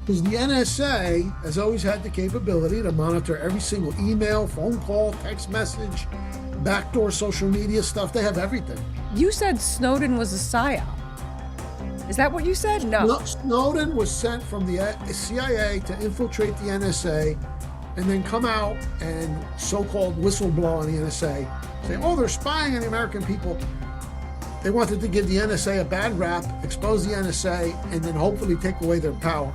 Because the NSA has always had the capability to monitor every single email, phone call, text message, backdoor social media stuff. They have everything. You said Snowden was a psyop. Is that what you said? No. Snowden was sent from the CIA to infiltrate the NSA and then come out and so-called whistleblow on the NSA, saying, oh, they're spying on the American people. They wanted to give the NSA a bad rap, expose the NSA, and then hopefully take away their power.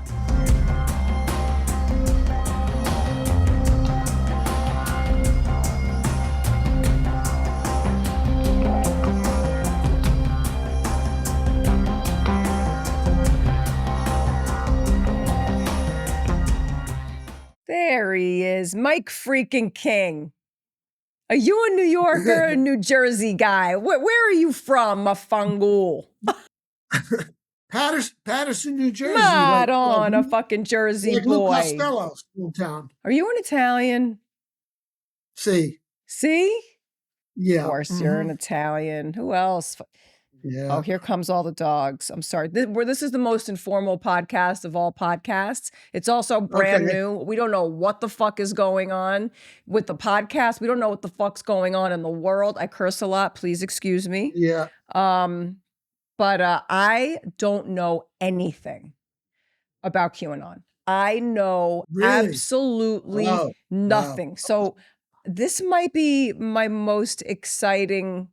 There he is, Mike freaking King. Are you a New Yorker or a New Jersey guy? Where are you from, Mafangul? Patterson, New Jersey. Not on a fucking Jersey like boy. Lou Costello's hometown. Are you an Italian? See? Yeah. Of course, you're an Italian. Who else? Yeah. Oh, here comes all the dogs. I'm sorry. This is the most informal podcast of all podcasts. It's also brand new. We don't know what the fuck is going on with the podcast. We don't know what the fuck's going on in the world. I curse a lot. Please excuse me. Yeah. But I don't know anything about QAnon. I know absolutely nothing. Wow. So this might be my most exciting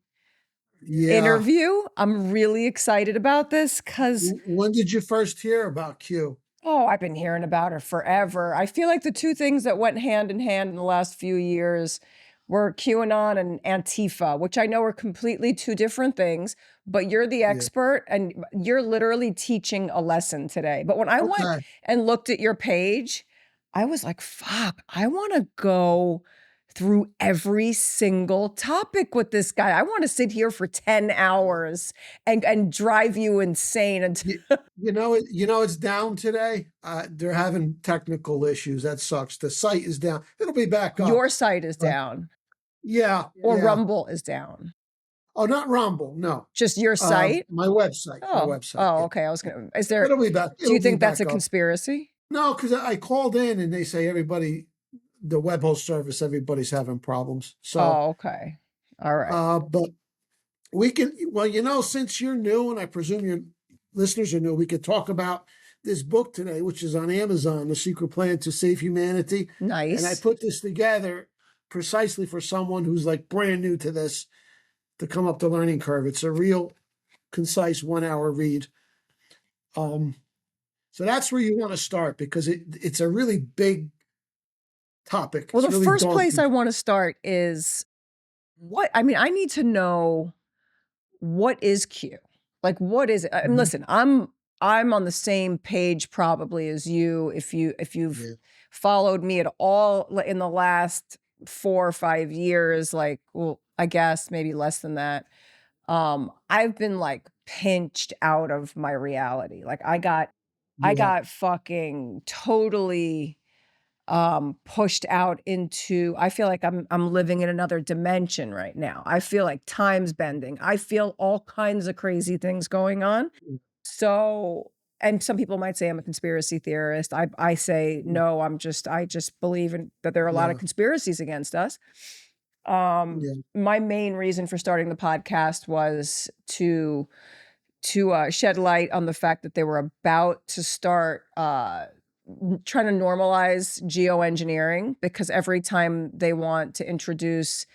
interview. I'm really excited about this because... When did you first hear about Q? Oh, I've been hearing about her forever. I feel like the two things that went hand in hand in the last few years were QAnon and Antifa, which I know are completely two different things, but you're the expert and you're literally teaching a lesson today. But when I went and looked at your page, I was like, fuck, I want to go through every single topic with this guy. I want to sit here for 10 hours and drive you insane. You know, it's down today. They're having technical issues. That sucks. The site is down. It'll be back up. Your site is down. Yeah. Or Rumble is down. Oh, not Rumble. No. Just your site? My website. Oh, my website. Oh, okay. It'll be back. Do you think that's a conspiracy? No, because I called in and they say the web host service, everybody's having problems. So, okay. All right. But we can, since you're new and I presume your listeners are new, we could talk about this book today, which is on Amazon, The Secret Plan to Save Humanity. Nice. And I put this together precisely for someone who's like brand new to this to come up the learning curve. It's a real concise 1 hour read. So that's where you want to start because it's a really big topic. Well, it's the really first daunting. place I want to start is I need to know, what is Q? Like, what is it? And listen, I'm on the same page probably as you. If you've followed me at all in the last 4 or 5 years, like, well, I guess maybe less than that. I've been like pinched out of my reality. Like I got fucking totally pushed out into, I feel like I'm living in another dimension right now. I feel like time's bending. I feel all kinds of crazy things going on. So, and some people might say I'm a conspiracy theorist. I say, no, I just believe that there are a lot of conspiracies against us. My main reason for starting the podcast was to shed light on the fact that they were about to start trying to normalize geoengineering, because every time they want to introduce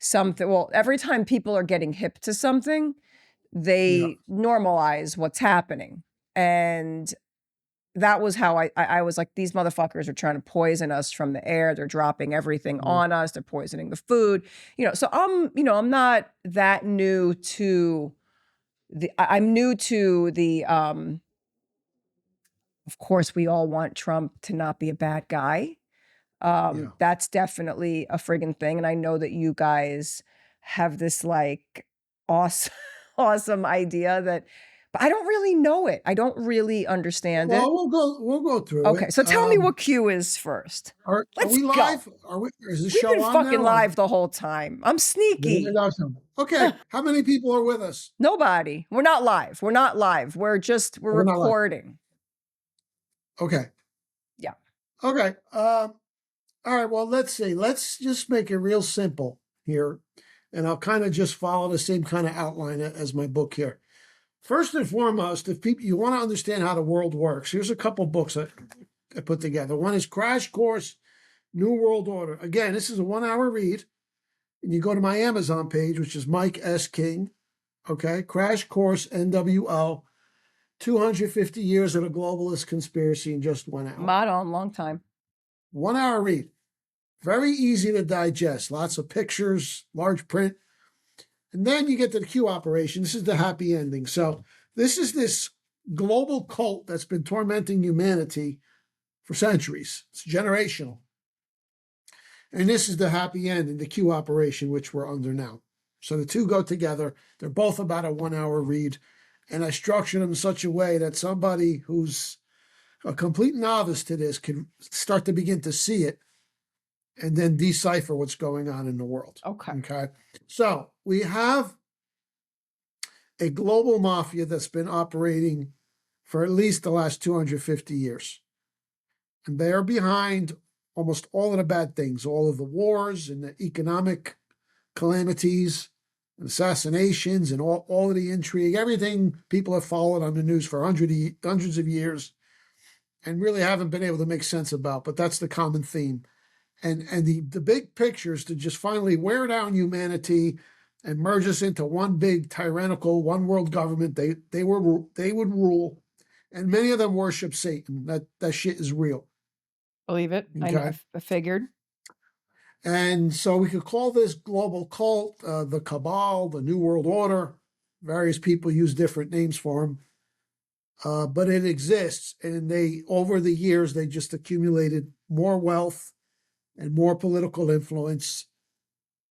something, well, every time people are getting hip to something, they normalize what's happening. And that was how I was like, these motherfuckers are trying to poison us from the air. They're dropping everything on us. They're poisoning the food. So I'm not that new to I'm new to the, of course, we all want Trump to not be a bad guy. That's definitely a friggin' thing. And I know that you guys have this like awesome idea that, but I don't really know it. I don't really understand it. Well, we'll go through it. Okay, so tell me what Q is first. Are we live? Is the show We've been on fucking now? live the whole time. I'm sneaky. Okay, how many people are with us? Nobody. We're not live. We're recording. Okay. Okay. All right. Well, let's see. Let's just make it real simple here, and I'll kind of just follow the same kind of outline as my book here. First and foremost, if people you want to understand how the world works, here's a couple books I put together. One is Crash Course New World Order. Again, this is a 1 hour read, and you go to my Amazon page, which is Mike S. King. Okay, Crash Course NWO, 250 years of the globalist conspiracy in just 1 hour. Model, long time. 1 hour read. Very easy to digest. Lots of pictures, large print. And then you get to the Q operation. This is the happy ending. So this is this global cult that's been tormenting humanity for centuries. It's generational. And this is the happy ending, the Q operation, which we're under now. So the two go together. They're both about a 1 hour read. And I structured them in such a way that somebody who's a complete novice to this can start to begin to see it and then decipher what's going on in the world. Okay. So we have a global mafia that's been operating for at least the last 250 years. And they are behind almost all of the bad things, all of the wars and the economic calamities and assassinations and all of the intrigue, everything people have followed on the news for hundreds of years and really haven't been able to make sense about, but that's the common theme. And the big picture is to just finally wear down humanity and merge us into one big tyrannical one world government. They would rule, and many of them worship Satan. That shit is real. Believe it. Okay. I figured. And so we could call this global cult, the cabal, the New World Order. Various people use different names for them, but it exists. And over the years, they just accumulated more wealth and more political influence,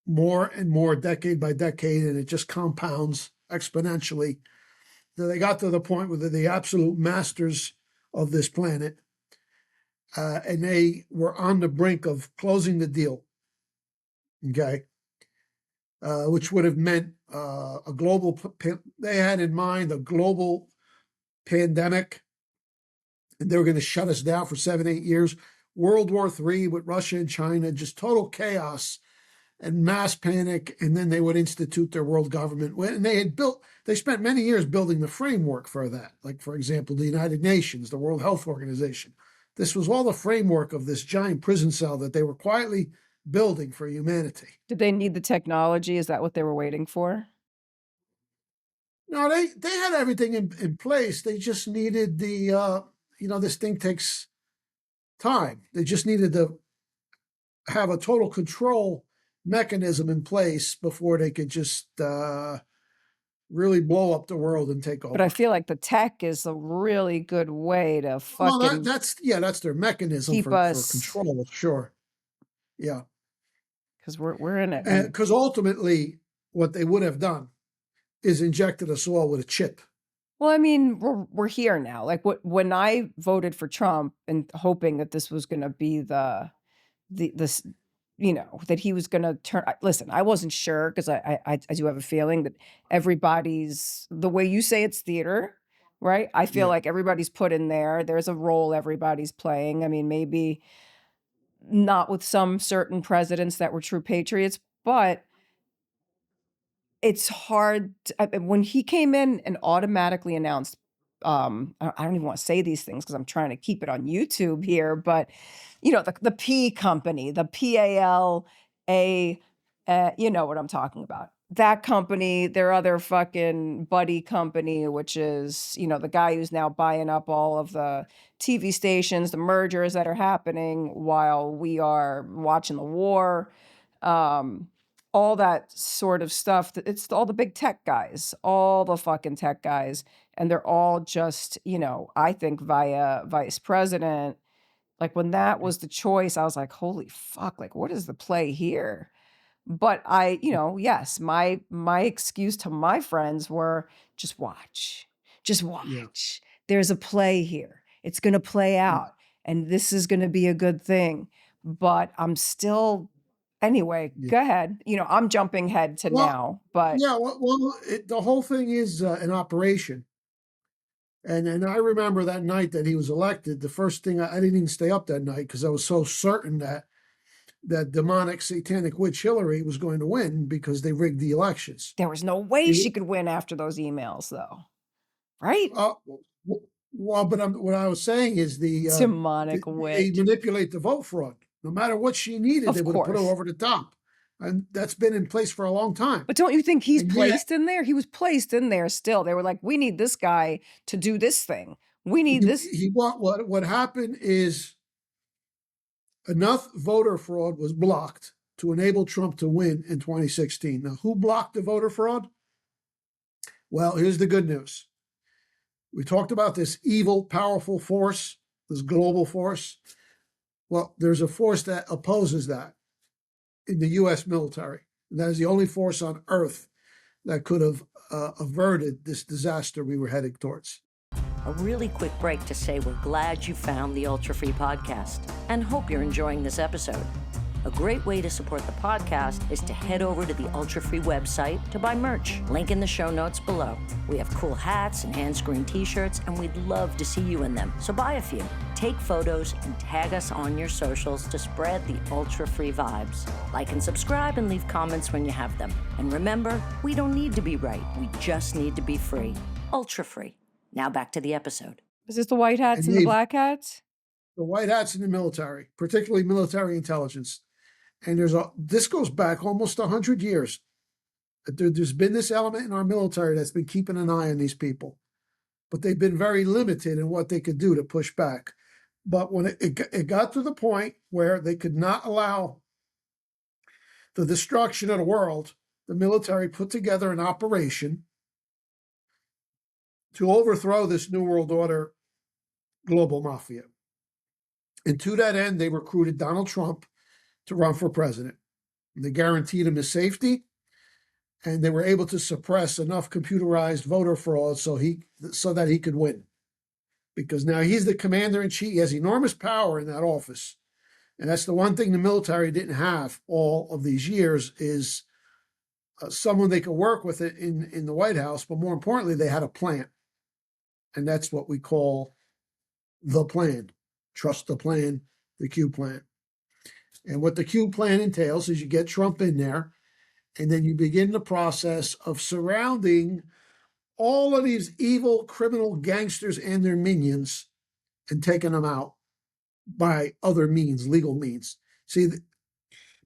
more and more decade by decade, and it just compounds exponentially. So they got to the point where they're the absolute masters of this planet, and they were on the brink of closing the deal, okay, which would have meant a global, they had in mind a global pandemic, and they were going to shut us down for 7-8 years. World War III with Russia and China, just total chaos and mass panic, and then they would institute their world government. And they spent many years building the framework for that. Like, for example, the United Nations, the World Health Organization. This was all the framework of this giant prison cell that they were quietly building for humanity. Did they need the technology? Is that what they were waiting for? No, they had everything in place. They just needed this thing takes time. They just needed to have a total control mechanism in place before they could just really blow up the world and take over. But I feel like the tech is a really good way to fucking that's their mechanism for control, sure. Yeah. Because we're in it. Because ultimately what they would have done is injected us all with a chip. Well, I mean, we're here now. Like when I voted for Trump and hoping that this was going to be that he was going to turn. Listen, I wasn't sure because I do have a feeling that the way you say it's theater, right? I feel like everybody's put in there. There's a role everybody's playing. I mean, maybe not with some certain presidents that were true patriots, but it's hard when he came in and automatically announced, I don't even want to say these things because I'm trying to keep it on YouTube here, but the P company, the PALA, you know what I'm talking about. That company, their other fucking buddy company, which is, the guy who's now buying up all of the TV stations, the mergers that are happening while we are watching the war. All that sort of stuff. It's all the big tech guys, all the fucking tech guys. And they're all just, I think via vice president. Like when that was the choice, I was like, holy fuck, like what is the play here? But yes, my excuse to my friends were just watch. Yeah. There's a play here. It's going to play out and this is going to be a good thing. But I'm still... Anyway, go ahead. I'm jumping ahead to now, but the whole thing is an operation. And I remember that night that he was elected, the first thing, I didn't even stay up that night because I was so certain that that demonic satanic witch Hillary was going to win because they rigged the elections. There was no way The- she could win after those emails, though. Right? Well, but what I was saying is Demonic they witch. manipulate the vote fraud. No matter what she needed, Of they would have put her course. over the top. And that's been in place for a long time. But don't you think he's And yet- placed in there? He was placed in there still. They were like, we need this guy to do this thing. We need this. What happened is enough voter fraud was blocked to enable Trump to win in 2016. Now, who blocked the voter fraud? Well, here's the good news. We talked about this evil, powerful force, this global force. Well, there's a force that opposes that in the U.S. military. And that is the only force on earth that could have averted this disaster we were heading towards. A really quick break to say we're glad you found the Ultrafree Podcast and hope you're enjoying this episode. A great way to support the podcast is to head over to the Ultrafree website to buy merch. Link in the show notes below. We have cool hats and hand-screened t-shirts, and we'd love to see you in them. So buy a few. Take photos and tag us on your socials to spread the Ultrafree vibes. Like and subscribe and leave comments when you have them. And remember, we don't need to be right. We just need to be free. Ultrafree. Now back to the episode. Is this the white hats and the black hats? The white hats in the military, particularly military intelligence. And this goes back almost 100 years. There's been this element in our military that's been keeping an eye on these people, but they've been very limited in what they could do to push back. But when it got to the point where they could not allow the destruction of the world, the military put together an operation to overthrow this New World Order global mafia. And to that end, they recruited Donald Trump to run for president. And they guaranteed him his safety, and they were able to suppress enough computerized voter fraud so that he could win. Because now he's the commander-in-chief. He has enormous power in that office. And that's the one thing the military didn't have all of these years is someone they could work with it in the White House, but more importantly, they had a plan. And that's what we call the plan. Trust the plan, the Q plan. And what the Q plan entails is you get Trump in there, and then you begin the process of surrounding all of these evil criminal gangsters and their minions and taking them out by other means, legal means. See,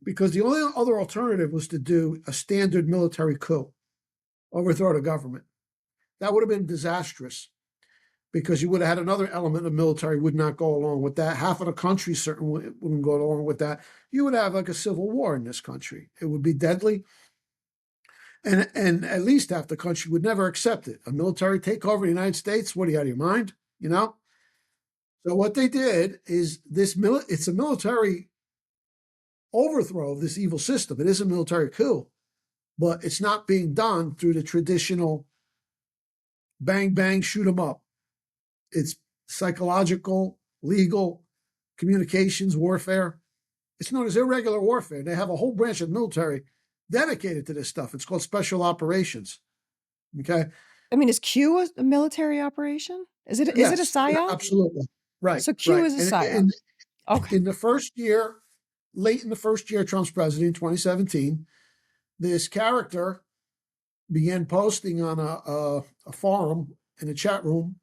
because the only other alternative was to do a standard military coup, overthrow the government. That would have been disastrous, because you would have had another element of military would not go along with that. Half of the country certainly wouldn't go along with that. You would have like a civil war in this country. It would be deadly. And at least half the country would never accept it. A military takeover of the United States, what are you out of your mind? You know? So what they did is it's a military overthrow of this evil system. It is a military coup, but it's not being done through the traditional bang, bang, shoot 'em up. It's psychological, legal, communications warfare. It's known as irregular warfare. They have a whole branch of military dedicated to this stuff. It's called special operations. Okay. I mean, is Q a military operation? Is it a psyop? Absolutely. Right. So Q is a psyop. Okay. In the first year, late in the first year of Trump's presidency in 2017, this character began posting on a forum in a chat room.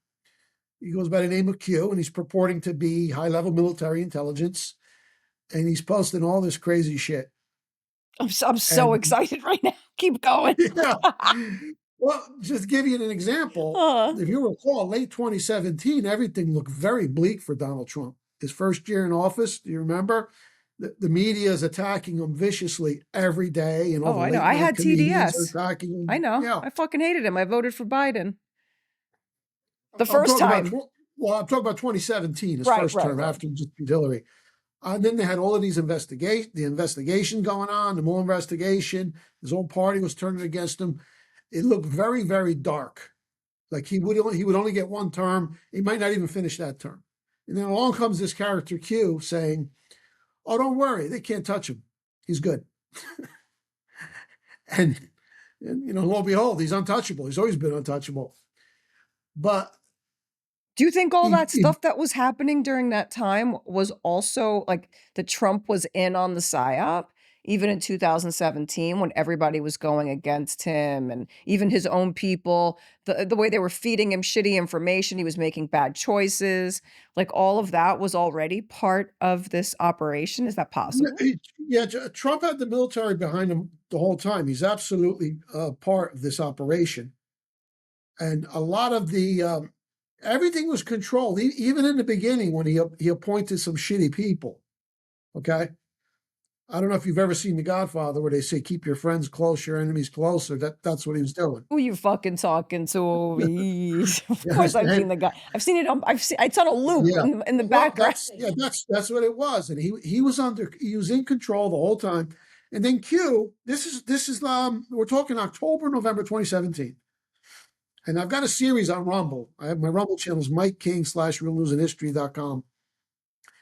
He goes by the name of Q, and he's purporting to be high-level military intelligence, and he's posting all this crazy shit. I'm so excited right now. Keep going. Yeah. Well, just to give you an example, if you recall, late 2017, everything looked very bleak for Donald Trump. His first year in office, do you remember? The media is attacking him viciously every day. And all I know. I had TDS. Attacking him. I know. Yeah. I fucking hated him. I voted for Biden. The first time. I'm talking about 2017, his Right, first term after just Hillary. And then they had all of these investigation going on, the Mueller investigation. His own party was turning against him. It looked very, very dark. Like he would only get one term. He might not even finish that term. And then along comes this character Q saying, "Oh, don't worry, they can't touch him. He's good." and lo and behold, he's untouchable. He's always been untouchable. But Do you think all that he- stuff that was happening during that time was also like that Trump was in on the psyop, even in 2017 when everybody was going against him and even his own people, the way they were feeding him shitty information, he was making bad choices, like all of that was already part of this operation? Is that possible? Trump had the military behind him the whole time. He's absolutely part of this operation. And a lot of the everything was controlled, even in the beginning when he appointed some shitty people. Okay, I don't know if you've ever seen The Godfather, where they say keep your friends close, your enemies closer. That's what he was doing. Who you fucking talking to? Of Yeah, course, I've seen the guy. I've seen it. I've seen it's on a loop yeah. in the Well, background. that's what it was, and he was in control the whole time. And then Q, this is we're talking October, November 2017. And I've got a series on Rumble. I have my Rumble channels, Mike King /realnewsandhistory.com.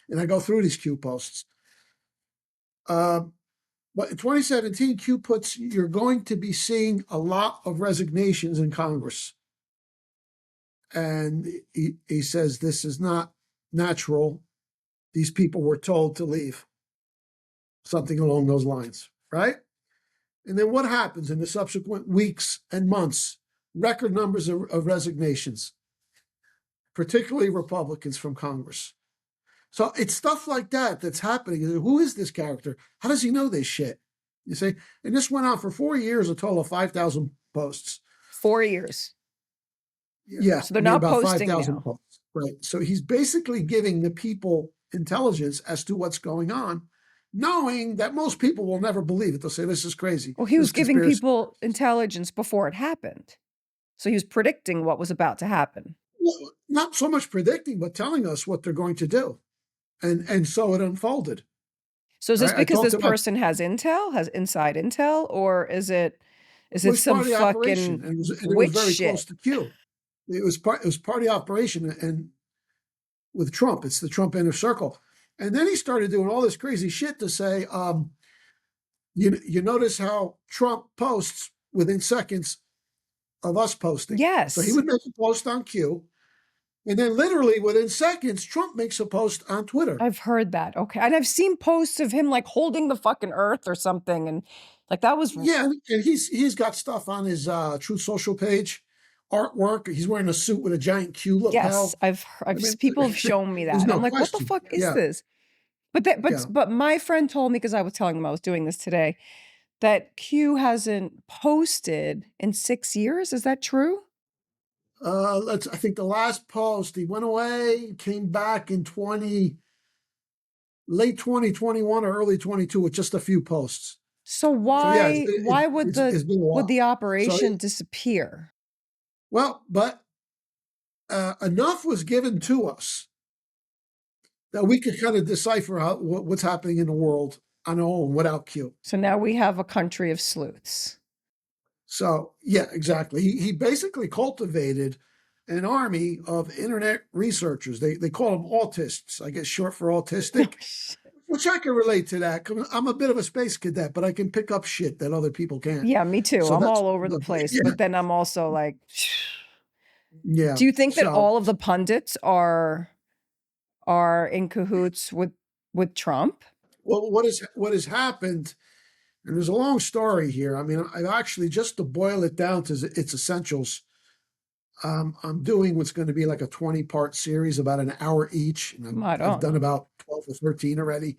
And I go through these Q posts. But in 2017, Q puts, you're going to be seeing a lot of resignations in Congress. And he says this is not natural. These people were told to leave. Something along those lines, right? And then what happens in the subsequent weeks and months? Record numbers of resignations, particularly Republicans from Congress. So it's stuff like that that's happening. Who is this character? How does he know this shit? You see? And this went on for 4 years, a total of 5,000 posts. 4 years. Yeah. So they're not about posting 5,000 now. posts. Right. So he's basically giving the people intelligence as to what's going on, knowing that most people will never believe it. They'll say, this is crazy. Well, he was This giving conspiracy. people intelligence before it happened. So he was predicting what was about to happen. Well, not so much predicting, but telling us what they're going to do. And so it unfolded. So is this I because talked this about- person has inside intel, or is it Well, it's some part of the operation, fucking and it was witch very shit? close to Q. It was part of the operation, and with Trump, it's the Trump inner circle. And then he started doing all this crazy shit to say, you notice how Trump posts within seconds of us posting. Yes. So he would make a post on Q, and then literally within seconds, Trump makes a post on Twitter. I've heard that. Okay. And I've seen posts of him like holding the fucking earth or something. And like that was Yeah, and he's got stuff on his Truth Social page, artwork. He's wearing a suit with a giant Q lapel. Yes, I've people have shown me that. there's And no I'm like, what the question. fuck is Yeah. this? But my friend told me, because I was telling them I was doing this today, that Q hasn't posted in 6 years. Is that true? I think the last post, he went away, came back in late 2021 or early 22 with just a few posts. So why would the operation disappear? Well, but enough was given to us that we could kind of decipher what's happening in the world on our own without Q. So now we have a country of sleuths. So, yeah, exactly. He basically cultivated an army of internet researchers. They call them autists, I guess short for autistic, which I can relate to that. I'm a bit of a space cadet, but I can pick up shit that other people can't. Yeah, me too. So I'm all over the place. Yeah. But then I'm also like, Yeah. do you think that all of the pundits are in cahoots with Trump? Well, what has happened, and there's a long story here. I mean, I've actually, just to boil it down to its essentials, I'm doing what's going to be like a 20-part series, about an hour each. And I've done about 12 or 13 already.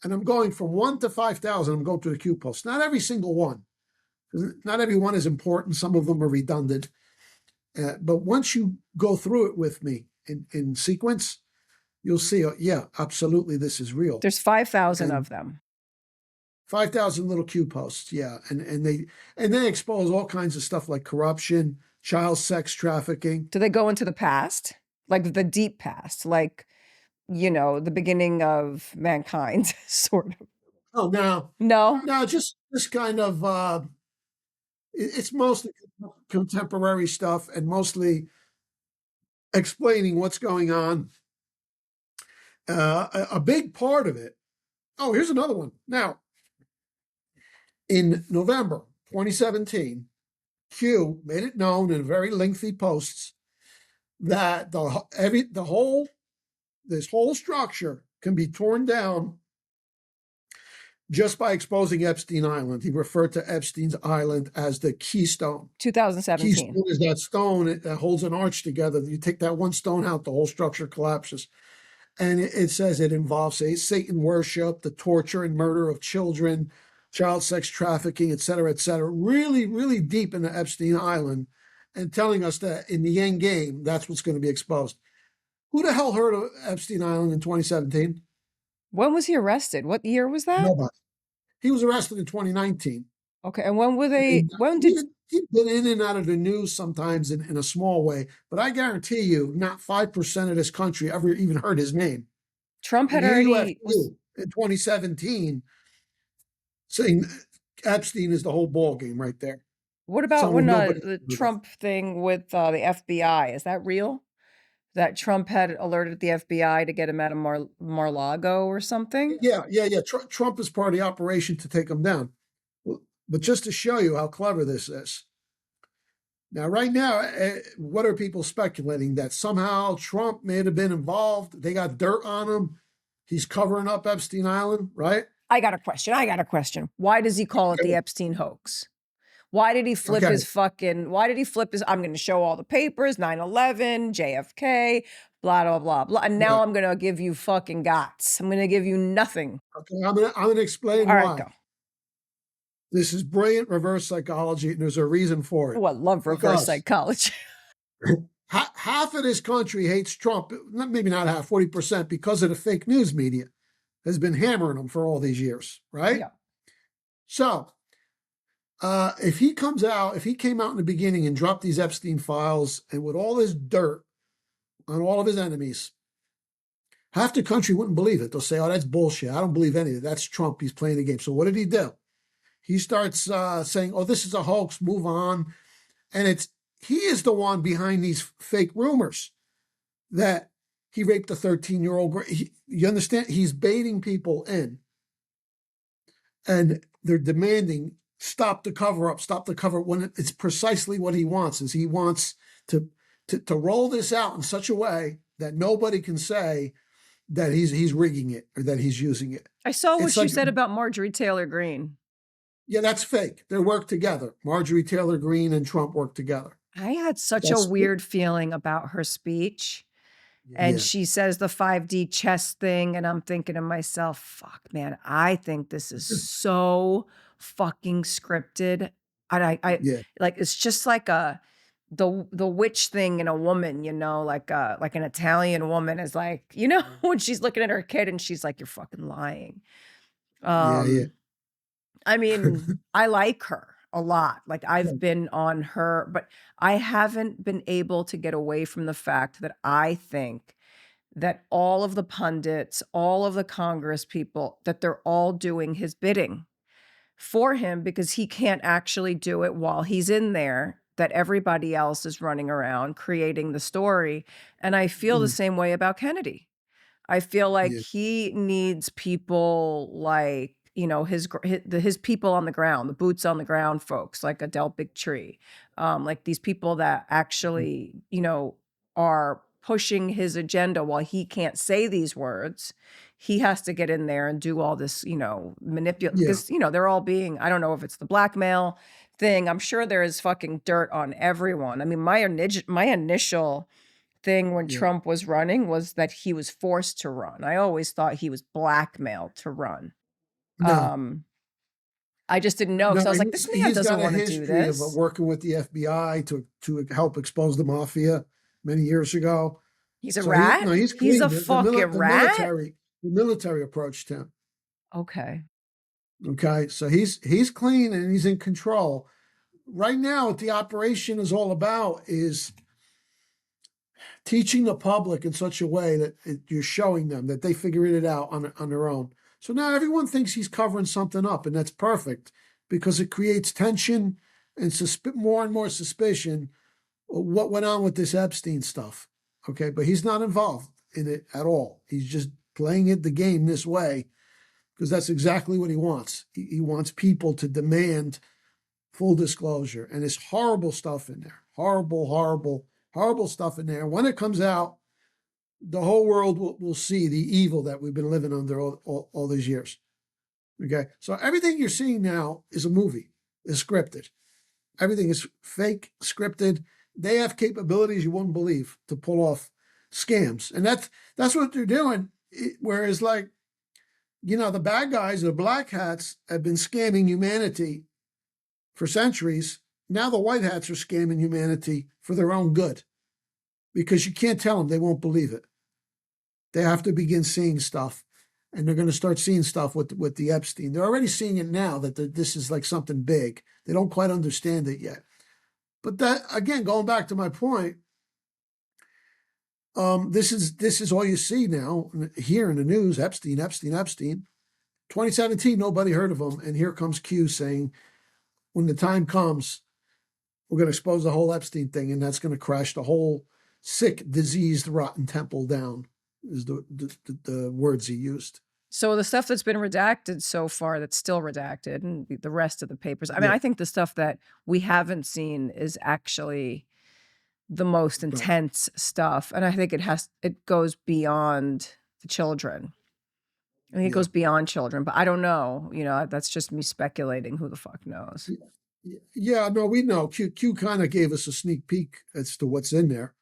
And I'm going from 1 to 5,000. I'm going through the Q posts. Not every single one. Not every one is important. Some of them are redundant. But once you go through it with me in sequence, you'll see, yeah, absolutely, this is real. There's 5,000 of them. 5,000 little Q posts, yeah. And they expose all kinds of stuff like corruption, child sex trafficking. Do they go into the past? Like the deep past? Like, the beginning of mankind, sort of? Oh, no. No, just this kind of, it's mostly contemporary stuff and mostly explaining what's going on. A big part of it. Oh, here's another one. Now, in November 2017, Q made it known in very lengthy posts that this whole structure can be torn down just by exposing Epstein Island. He referred to Epstein's Island as the keystone. 2017. Keystone is that stone that holds an arch together. You take that one stone out, the whole structure collapses. And it says it involves Satan worship, the torture and murder of children, child sex trafficking, et cetera, really, really deep into Epstein Island, and telling us that in the end game, that's what's going to be exposed. Who the hell heard of Epstein Island in 2017? When was he arrested? What year was that? Nobody. He was arrested in 2019. Okay. And when were they, And when did, he'd been in and out of the news sometimes in a small way, but I guarantee you, not 5% of this country ever even heard his name. Trump had And here you have already, you in 2017 saying Epstein is the whole ball game right there. what about Someone when nobody the heard of. Trump thing with the FBI? Is that real? That Trump had alerted the FBI to get him out of Mar-a-Lago or something? Yeah. Trump is part of the operation to take him down. But just to show you how clever this is. Now, right now, what are people speculating? That somehow Trump may have been involved. They got dirt on him. He's covering up Epstein Island, right? I got a question. Why does he call it the Epstein hoax? Why did he flip his, I'm going to show all the papers, 9/11, JFK, blah, blah, blah, blah. And now I'm going to give you fucking guts. I'm going to give you nothing. Okay, I'm going to explain All why. right, go. This is brilliant reverse psychology, and there's a reason for it. Oh, I love reverse psychology. Half of this country hates Trump, maybe not half, 40%, because of the fake news media has been hammering him for all these years, right? Yeah. So if he came out in the beginning and dropped these Epstein files and with all this dirt on all of his enemies, half the country wouldn't believe it. They'll say, oh, that's bullshit. I don't believe any of it. That's Trump. He's playing the game. So what did he do? He starts saying, oh, this is a hoax, move on. And he is the one behind these fake rumors that he raped a 13-year-old girl. You understand? He's baiting people in. And they're demanding, stop the cover-up, when it's precisely what he wants, is he wants to roll this out in such a way that nobody can say that he's rigging it or that he's using it. I saw what you said about Marjorie Taylor Greene. Yeah, that's fake. They work together. Marjorie Taylor Greene and Trump work together. I had such a weird feeling about her speech. And she says the 5D chess thing. And I'm thinking to myself, fuck, man, I think this is so fucking scripted. And like, it's just like the witch thing in a woman, you know, like an Italian woman is like, you know, when she's looking at her kid and she's like, you're fucking lying. I mean, I like her a lot. Like I've been on her, but I haven't been able to get away from the fact that I think that all of the pundits, all of the Congress people, that they're all doing his bidding for him because he can't actually do it while he's in there, that everybody else is running around creating the story. And I feel the same way about Kennedy. I feel like he needs people like, you know, his people on the ground, the boots on the ground folks, like Adele Bigtree, like these people that actually, you know, are pushing his agenda while he can't say these words. He has to get in there and do all this, you know, manipulate, because, you know, they're all being, I don't know if it's the blackmail thing. I'm sure there is fucking dirt on everyone. I mean, my initial thing when Trump was running was that he was forced to run. I always thought he was blackmailed to run. No. I just didn't know because I was like, this man doesn't want to do this. He's got a history of working with the FBI to help expose the mafia many years ago. He's a rat? He's clean. He's a fucking rat? The military approached him. Okay. So he's clean and he's in control. Right now, what the operation is all about is teaching the public in such a way that you're showing them that they figured it out on their own. So now everyone thinks he's covering something up, and that's perfect because it creates tension and more and more suspicion of what went on with this Epstein stuff. Okay, but he's not involved in it at all. He's just playing the game this way because that's exactly what he wants. He wants people to demand full disclosure, and there's horrible stuff in there. Horrible horrible stuff in there. When it comes out, the whole world will see the evil that we've been living under all these years. Okay, so everything you're seeing now is a movie, is scripted. Everything is fake, scripted. They have capabilities you wouldn't believe to pull off scams, and that's what they're doing. Whereas, like, you know, the bad guys, the black hats, have been scamming humanity for centuries. Now the white hats are scamming humanity for their own good, because you can't tell them; they won't believe it. They have to begin seeing stuff. And they're going to start seeing stuff with the Epstein. They're already seeing it now that this is like something big. They don't quite understand it yet. But that, again, going back to my point, this is all you see now here in the news. Epstein. 2017, nobody heard of him. And here comes Q saying, when the time comes, we're going to expose the whole Epstein thing, and that's going to crash the whole sick, diseased, rotten temple down, is the words he used. So the stuff that's been redacted so far, that's still redacted, and the rest of the papers. I mean, I think the stuff that we haven't seen is actually the most intense stuff. And I think it goes beyond the children. I think it goes beyond children, but I don't know. You know, that's just me speculating. Who the fuck knows? Yeah, no, we know. Q kind of gave us a sneak peek as to what's in there.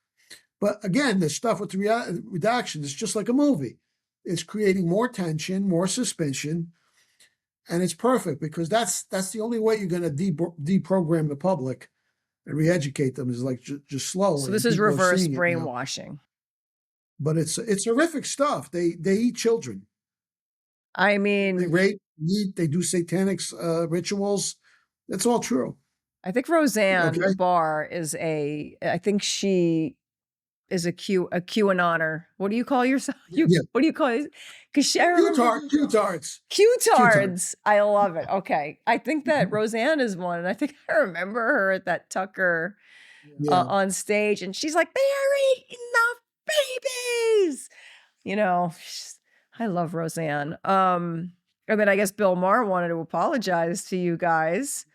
But again, the stuff with the redaction is just like a movie. It's creating more tension, more suspicion, and it's perfect, because that's the only way you're going to deprogram the public and re-educate them, is like just slowly. So this is reverse brainwashing. But it's horrific stuff. They eat children. I mean, they rape, eat, they do satanic rituals. That's all true. I think Roseanne Barr is I think she is a QAnoner. What do you call yourself? What do you call it? Because Q-tards. Q-tards. I love it. Okay. I think that Roseanne is one. And I think I remember her at that Tucker on stage. And she's like, they are eating the babies. You know, I love Roseanne. And then I guess Bill Maher wanted to apologize to you guys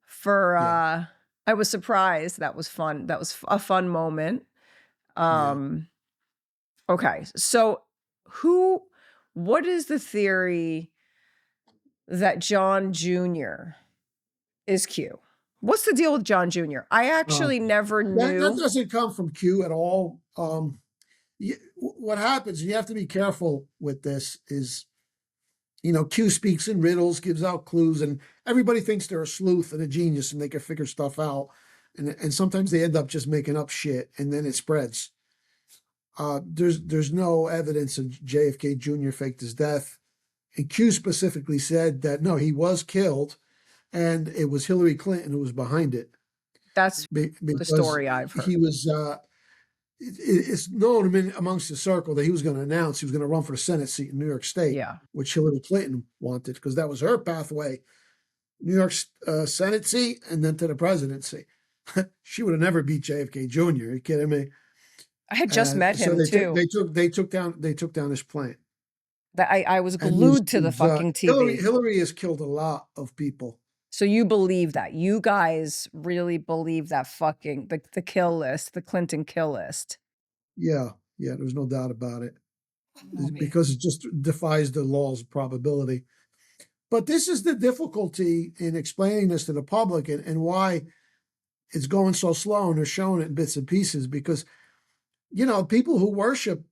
for, I was surprised. That was fun. That was a fun moment. Okay. So what is the theory that John Jr. is Q? What's the deal with John Jr.? I actually never knew. That doesn't come from Q at all. What happens, you have to be careful with this, is, you know, Q speaks in riddles, gives out clues, and everybody thinks they're a sleuth and a genius and they can figure stuff out. And sometimes they end up just making up shit, and then it spreads. There's no evidence that JFK Jr. faked his death. And Q specifically said that, no, he was killed, and it was Hillary Clinton who was behind it. That's the story I've heard. He was, it's known amongst the circle that he was going to announce he was going to run for the Senate seat in New York State, which Hillary Clinton wanted, because that was her pathway. New York Senate seat, and then to the presidency. She would have never beat JFK Jr. Are you kidding me? I had just met him too. They took down his plane. I was glued to the fucking TV. Hillary has killed a lot of people. So you believe that? You guys really believe that fucking the kill list, the Clinton kill list? Yeah, there's no doubt about it. Because it just defies the laws of probability. But this is the difficulty in explaining this to the public, and why it's going so slow, and they're showing it in bits and pieces, because, you know, people who worship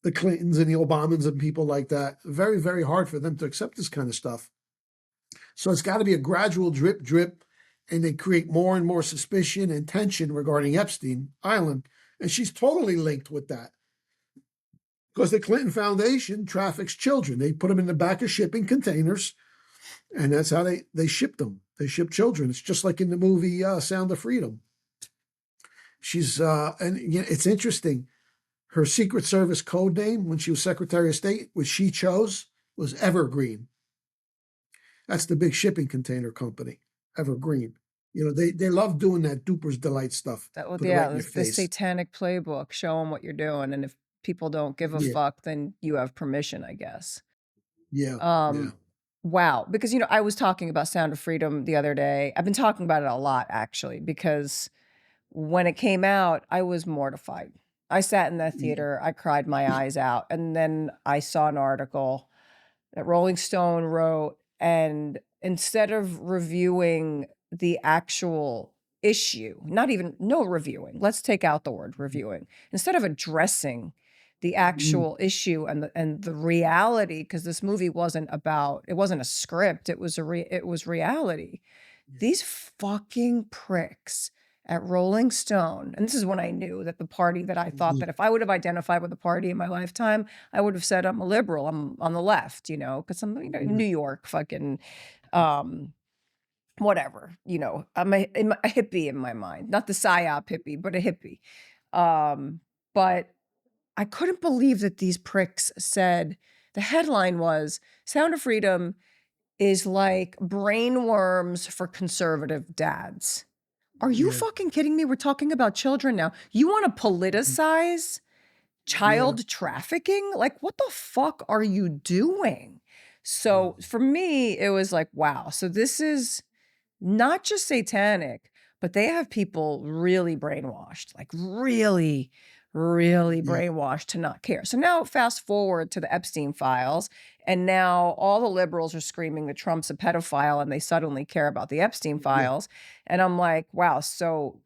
the Clintons and the Obamas and people like that, very, very hard for them to accept this kind of stuff. So it's got to be a gradual drip, and they create more and more suspicion and tension regarding Epstein Island. And she's totally linked with that, because the Clinton Foundation traffics children. They put them in the back of shipping containers, and that's how they ship them. They ship children. It's just like in the movie Sound of Freedom. She's, and you know, it's interesting. Her Secret Service code name when she was Secretary of State, which she chose, was Evergreen. That's the big shipping container company, Evergreen. You know, they love doing that Duper's Delight stuff. The satanic playbook. Show them what you're doing, and if people don't give a fuck, then you have permission, I guess. Wow. Because, you know, I was talking about Sound of Freedom the other day. I've been talking about it a lot, actually, because when it came out, I was mortified. I sat in that theater, I cried my eyes out. And then I saw an article that Rolling Stone wrote, and instead of reviewing the actual issue, not even no reviewing, let's take out the word reviewing. Instead of addressing the actual issue and the reality, because this movie wasn't a script, it was reality. These fucking pricks at Rolling Stone, and this is when I knew that the party that I thought that if I would have identified with a party in my lifetime, I would have said I'm a liberal, I'm on the left, because I'm New York fucking whatever, I'm a hippie in my mind, not the psyop hippie, but a hippie. But I couldn't believe that these pricks said, the headline was Sound of Freedom is like brain worms for conservative dads. Are you fucking kidding me? We're talking about children now. You want to politicize child trafficking? Like, what the fuck are you doing? So for me, it was like, wow. So this is not just satanic, but they have people really brainwashed, like really, really brainwashed to not care. So now fast forward to the Epstein files, and now all the liberals are screaming that Trump's a pedophile and they suddenly care about the Epstein files. And I'm like, wow. So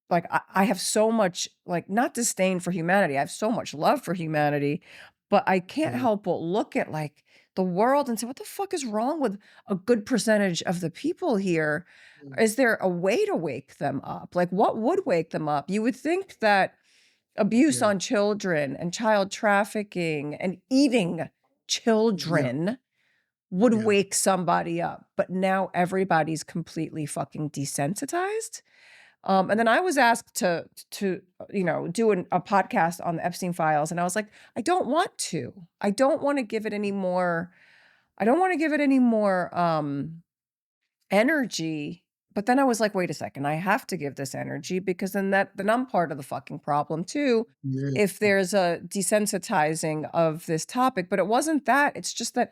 like, I have so much, like, not disdain for humanity. I have so much love for humanity, but I can't help but look at like the world and say, what the fuck is wrong with a good percentage of the people here? Is there a way to wake them up? Like, what would wake them up? You would think that abuse on children and child trafficking and eating children would wake somebody up. But now everybody's completely fucking desensitized. And then I was asked to do a podcast on the Epstein files. And I was like, I don't want to. I don't want to give it any more. I don't want to give it any more energy. But then I was like, wait a second, I have to give this energy because then I'm part of the fucking problem too. If there's a desensitizing of this topic, but it wasn't that. It's just that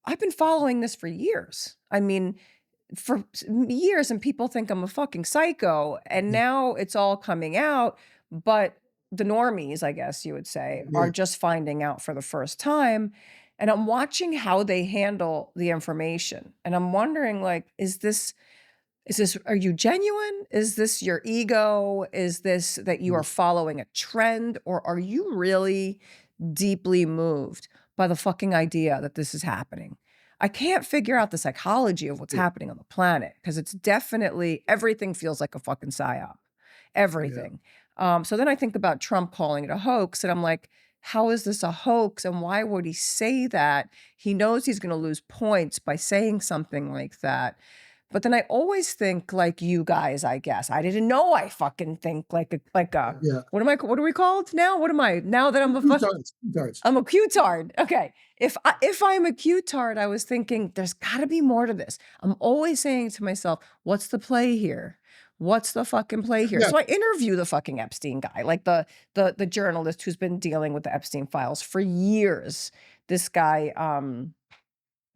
I've been following this for years. I mean, for years, and people think I'm a fucking psycho, and now it's all coming out. But the normies, I guess you would say, are just finding out for the first time. And I'm watching how they handle the information. And I'm wondering, like, are you genuine? Is this your ego? Is this that you are following a trend? Or are you really deeply moved by the fucking idea that this is happening? I can't figure out the psychology of what's happening on the planet because it's definitely, everything feels like a fucking psyop. Everything. So then I think about Trump calling it a hoax, and I'm like, how is this a hoax? And why would he say that? He knows he's going to lose points by saying something like that. But then I always think like you guys, I guess. I didn't know I fucking think like a what are we called now? What am I? Now that I'm I'm a Q-tard. Okay. If I'm a Q-tard, I was thinking there's got to be more to this. I'm always saying to myself, what's the play here? What's the fucking play here? So I interview the fucking Epstein guy, like the journalist who's been dealing with the Epstein files for years. This guy,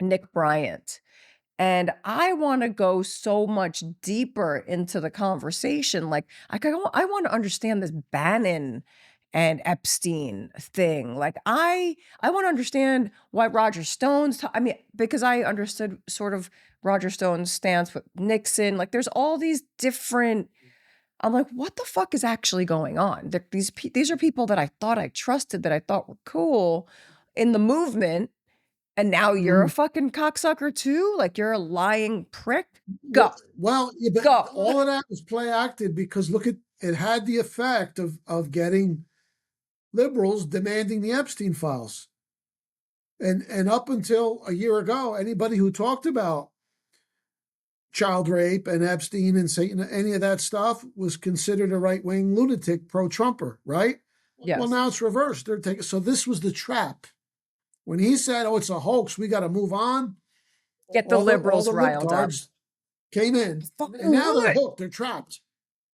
Nick Bryant. And I want to go so much deeper into the conversation. Like, I want to understand this Bannon and Epstein thing. Like, I want to understand why Roger Stone's, because I understood sort of Roger Stone's stance with Nixon. Like, there's all these different, I'm like, what the fuck is actually going on? These are people that I thought I trusted, that I thought were cool in the movement. And now you're a fucking cocksucker too? Like, you're a lying prick? Go. Well, but Go. all of that was play acted because look at it had the effect of getting liberals demanding the Epstein files. And up until a year ago, anybody who talked about child rape and Epstein and Satan, any of that stuff was considered a right-wing lunatic pro-Trumper, right? Yes. Well, now it's reversed. So this was the trap. When he said, "Oh, it's a hoax, we got to move on," get the liberals riled up. Came in, and now they're hooked. They're trapped.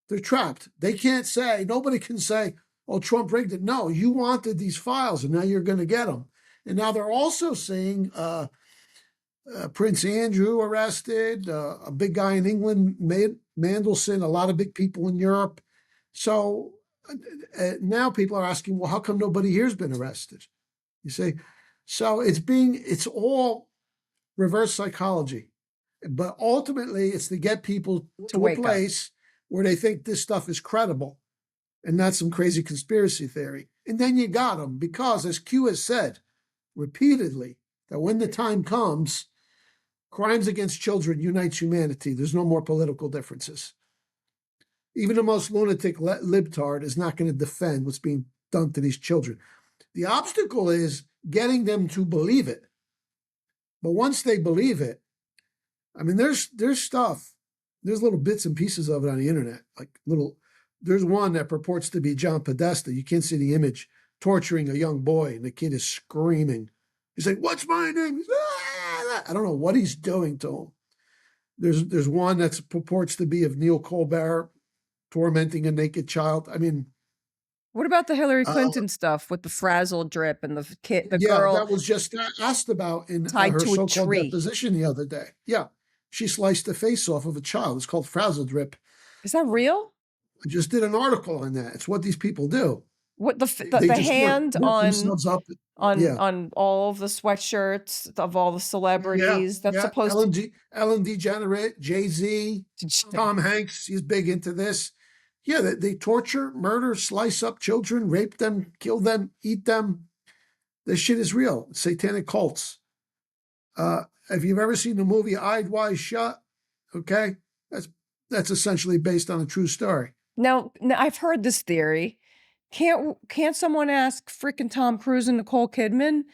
They're trapped. They can't say. Nobody can say, "Oh, Trump rigged it." No, you wanted these files, and now you're going to get them. And now they're also seeing Prince Andrew arrested, a big guy in England, Mandelson, a lot of big people in Europe. So now people are asking, well, how come nobody here's been arrested? You see, so it's all reverse psychology, but ultimately it's to get people to a place where they think this stuff is credible and not some crazy conspiracy theory. And then you got them because, as Q has said repeatedly, that when the time comes, crimes against children unites humanity. There's no more political differences. Even the most lunatic libtard is not going to defend what's being done to these children. The obstacle is getting them to believe it. But once they believe it, I mean, there's stuff, there's little bits and pieces of it on the internet. There's one that purports to be John Podesta. You can't see the image, torturing a young boy, and the kid is screaming. He's like, "What's my name?" I don't know what he's doing to him. There's one that purports to be of Neil Colbert tormenting a naked child. I mean, what about the Hillary Clinton stuff with the frazzled drip and the kid, the girl that was just asked about in tied her to a so-called tree. deposition the other day. Yeah, she sliced the face off of a child. It's called frazzle drip. Is that real? I just did an article on that. It's what these people do. What the They hand work themselves up. on all of the sweatshirts of all the celebrities that's supposed to Ellen DeGeneres, Jay-Z, Tom Hanks, he's big into this. Yeah, they torture, murder, slice up children, rape them, kill them, eat them. This shit is real. Satanic cults. If you've ever seen the movie Eyed Wide Shut, okay, that's essentially based on a true story. Now I've heard this theory. Can't someone ask freaking Tom Cruise and Nicole Kidman,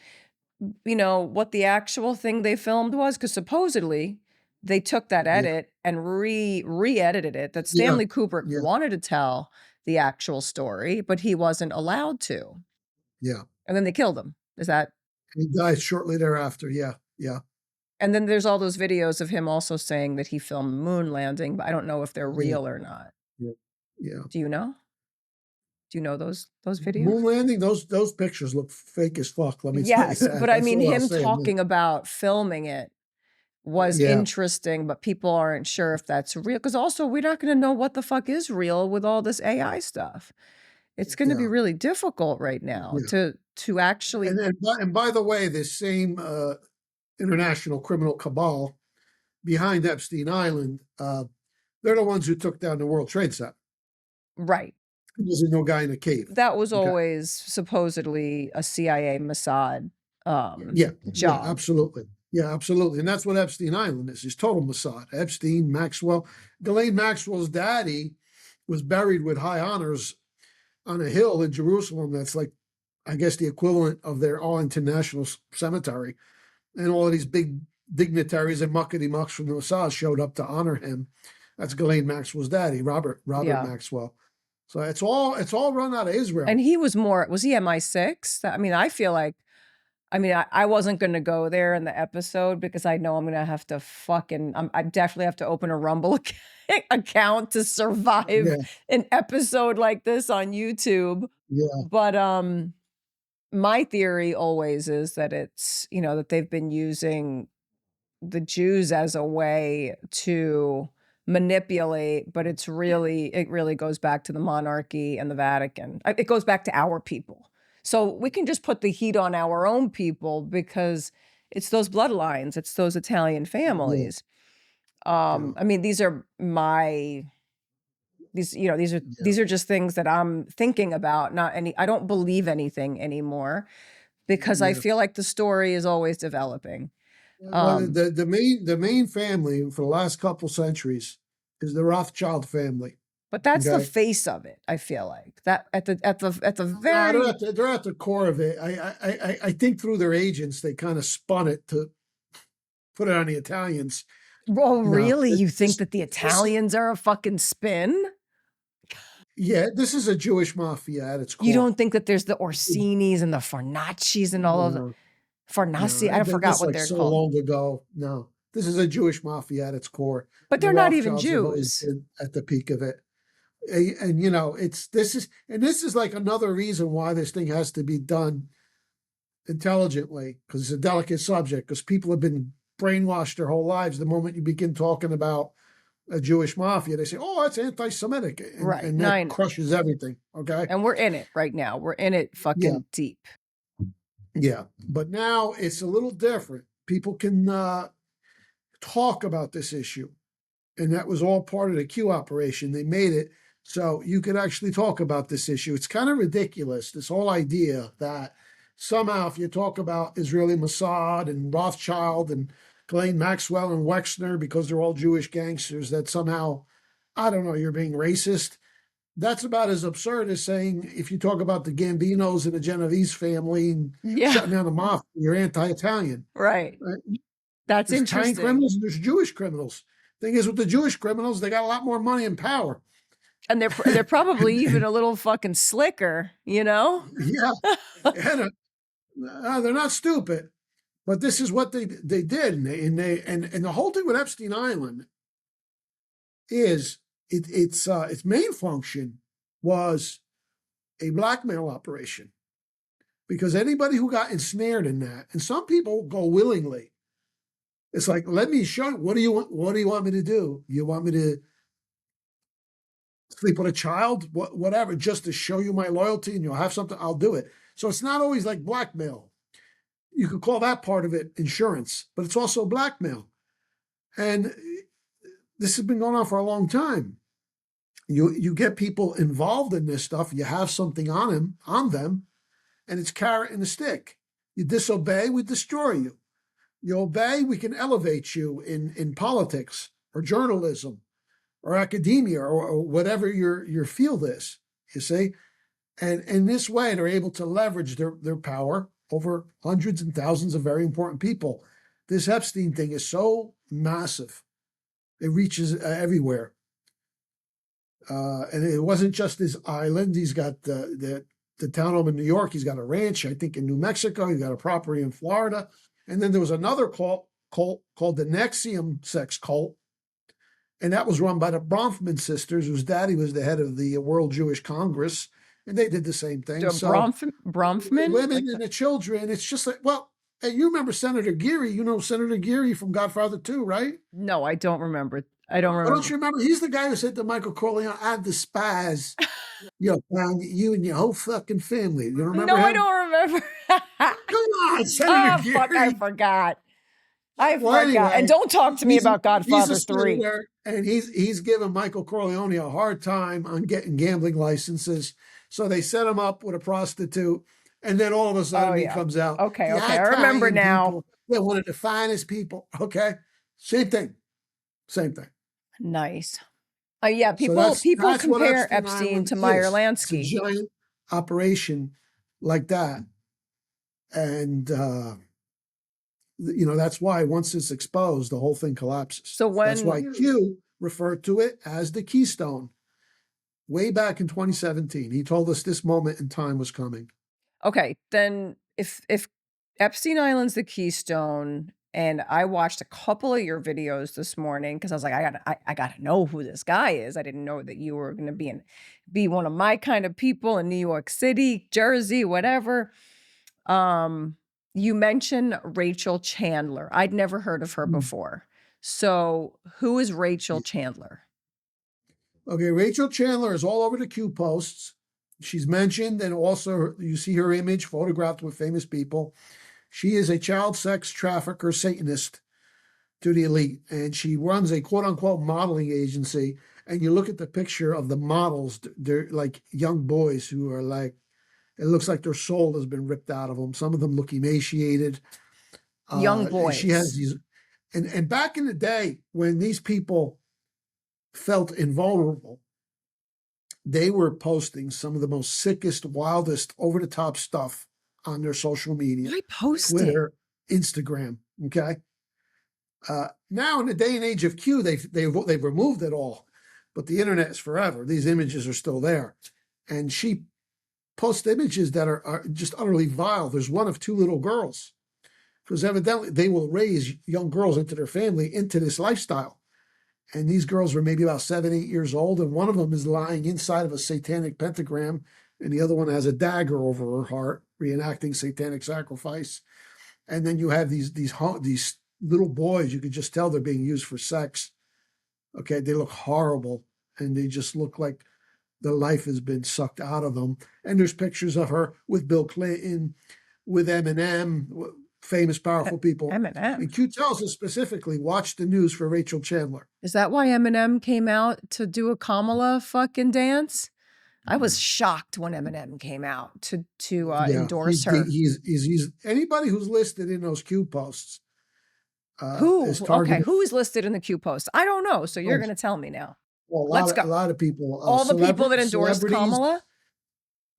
what the actual thing they filmed was? Because supposedly they took that edit and re-edited it. That Stanley Kubrick wanted to tell the actual story, but he wasn't allowed to. Yeah. And then they killed him. Is that? He died shortly thereafter. Yeah. And then there's all those videos of him also saying that he filmed the moon landing, but I don't know if they're real or not. Yeah. Do you know? Do you know those videos? Moon landing, those pictures look fake as fuck. Let me tell you that. But I mean, him talking about filming it was interesting, but people aren't sure if that's real. Because also, we're not going to know what the fuck is real with all this AI stuff. It's going to be really difficult right now to actually. And by the way, this same international criminal cabal behind Epstein Island, they're the ones who took down the World Trade Center. Right. There's no guy in a cave. That was always supposedly a CIA Mossad job. Yeah, absolutely. Yeah, absolutely. And that's what Epstein Island is. It's total Mossad. Epstein, Maxwell. Ghislaine Maxwell's daddy was buried with high honors on a hill in Jerusalem. That's like, I guess, the equivalent of their Arlington National Cemetery. And all of these big dignitaries and muckety-mucks from the Mossad showed up to honor him. That's Ghislaine Maxwell's daddy, Robert Maxwell. So it's all run out of Israel. And he was he MI6? I mean, I feel like, I wasn't going to go there in the episode because I know I'm going to have to I definitely have to open a Rumble account to survive an episode like this on YouTube. Yeah. But my theory always is that it's, that they've been using the Jews as a way to manipulate, but it really goes back to the monarchy and the Vatican. It goes back to our people. So we can just put the heat on our own people because it's those bloodlines, it's those Italian families. I mean, these are just things that I'm thinking about, I don't believe anything anymore because I feel like the story is always developing. Well, the main family for the last couple centuries is the Rothschild family. But that's the face of it. I feel like that at the very they're at the core of it. I think through their agents they kind of spun it to put it on the Italians. Oh, really? You think that the Italians are a fucking spin? Yeah, this is a Jewish mafia at its core. You don't think that there's the Orsinis and the Farnaccis and all of the Farnacci? I forgot what they're so called. Long ago. No, this is a Jewish mafia at its core. But they're not even Jews at the peak of it. And this is like another reason why this thing has to be done intelligently, because it's a delicate subject, because people have been brainwashed their whole lives. The moment you begin talking about a Jewish mafia, they say, oh, that's anti-Semitic. And, Right. and that crushes everything. Okay. And we're in it right now. We're in it fucking deep. Yeah. But now it's a little different. People can talk about this issue. And that was all part of the Q operation. They made it so you could actually talk about this issue. It's kind of ridiculous, this whole idea that somehow if you talk about Israeli Mossad and Rothschild and Ghislaine Maxwell and Wexner, because they're all Jewish gangsters, that somehow, I don't know, you're being racist. That's about as absurd as saying if you talk about the Gambinos and the Genovese family and shutting down the mafia, you're anti-Italian. Right. That's there's interesting. Italian criminals and there's Jewish criminals. Thing is, with the Jewish criminals, they got a lot more money and power. And they're probably even a little fucking slicker, you know? Yeah. And, they're not stupid. But this is what they did. And the whole thing with Epstein Island is its main function was a blackmail operation. Because anybody who got ensnared in that, and some people go willingly. It's like, let me show you. What do you want me to do? You want me to sleep with a child? Whatever, just to show you my loyalty and you'll have something, I'll do it. So it's not always like blackmail. You could call that part of it insurance, but it's also blackmail. And this has been going on for a long time. You get people involved in this stuff, you have something on them, and it's carrot and a stick. You disobey, we destroy you. You obey, we can elevate you in politics or journalism or academia or whatever your field is, you see? And in this way, they're able to leverage their power over hundreds and thousands of very important people. This Epstein thing is so massive. It reaches everywhere. And it wasn't just his island. He's got the townhome in New York. He's got a ranch, I think, in New Mexico. He's got a property in Florida. And then there was another cult called the Nexium sex cult. And that was run by the Bronfman sisters, whose daddy was the head of the World Jewish Congress. And they did the same thing. So Bronfman? Women and the children. It's just like, well, hey, you remember Senator Geary. You know Senator Geary from Godfather 2, right? No, I don't remember. Don't you remember? He's the guy who said to Michael Corleone, I despise you and your whole fucking family. You remember No, him? I don't remember. Come on, Senator Geary. Fuck, I forgot. Anyway, and don't talk to me about Godfather 3. Senator, and he's giving Michael Corleone a hard time on getting gambling licenses. So they set him up with a prostitute. And then all of a sudden he comes out. Okay. I remember now. They're one of the finest people. Okay. Same thing. Nice. Yeah, people that's compare Epstein to Meyer Lansky. It's a giant operation like that. And, that's why once it's exposed, the whole thing collapses. So that's why Q referred to it as the keystone. Way back in 2017, he told us this moment in time was coming. Okay, then if Epstein Island's the keystone, and I watched a couple of your videos this morning because I was like, I gotta know who this guy is. I didn't know that you were gonna be one of my kind of people in New York City, Jersey, whatever. You mentioned Rachel Chandler. I'd never heard of her before. So who is Rachel Chandler? Okay, Rachel Chandler is all over the Q posts. She's mentioned, and also you see her image photographed with famous people. She is a child sex trafficker Satanist to the elite, and she runs a quote-unquote modeling agency. And you look at the picture of the models, they're like young boys who are like, it looks like their soul has been ripped out of them. Some of them look emaciated. Young boys. She has these, and back in the day when these people felt invulnerable, they were posting some of the most sickest, wildest, over-the-top stuff on their social media. I posted Twitter, Instagram. Okay. Now in the day and age of Q, they've removed it all, but the internet is forever. These images are still there, and she posts images that are just utterly vile. There's one of two little girls, because evidently they will raise young girls into their family into this lifestyle. And these girls were maybe about 7, 8 years old, and one of them is lying inside of a satanic pentagram, and the other one has a dagger over her heart, reenacting satanic sacrifice. And then you have these little boys. You could just tell they're being used for sex. Okay, they look horrible, and they just look like the life has been sucked out of them. And there's pictures of her with Bill Clinton, with Eminem, famous, powerful people. Eminem. And Q tells us specifically, watch the news for Rachel Chandler. Is that why Eminem came out to do a Kamala fucking dance? I was shocked when Eminem came out to endorse her. He's anybody who's listed in those Q posts. Who is listed in the Q post? I don't know. So you're going to tell me now. Well, Let's go. A lot of people. All the people that endorsed Kamala?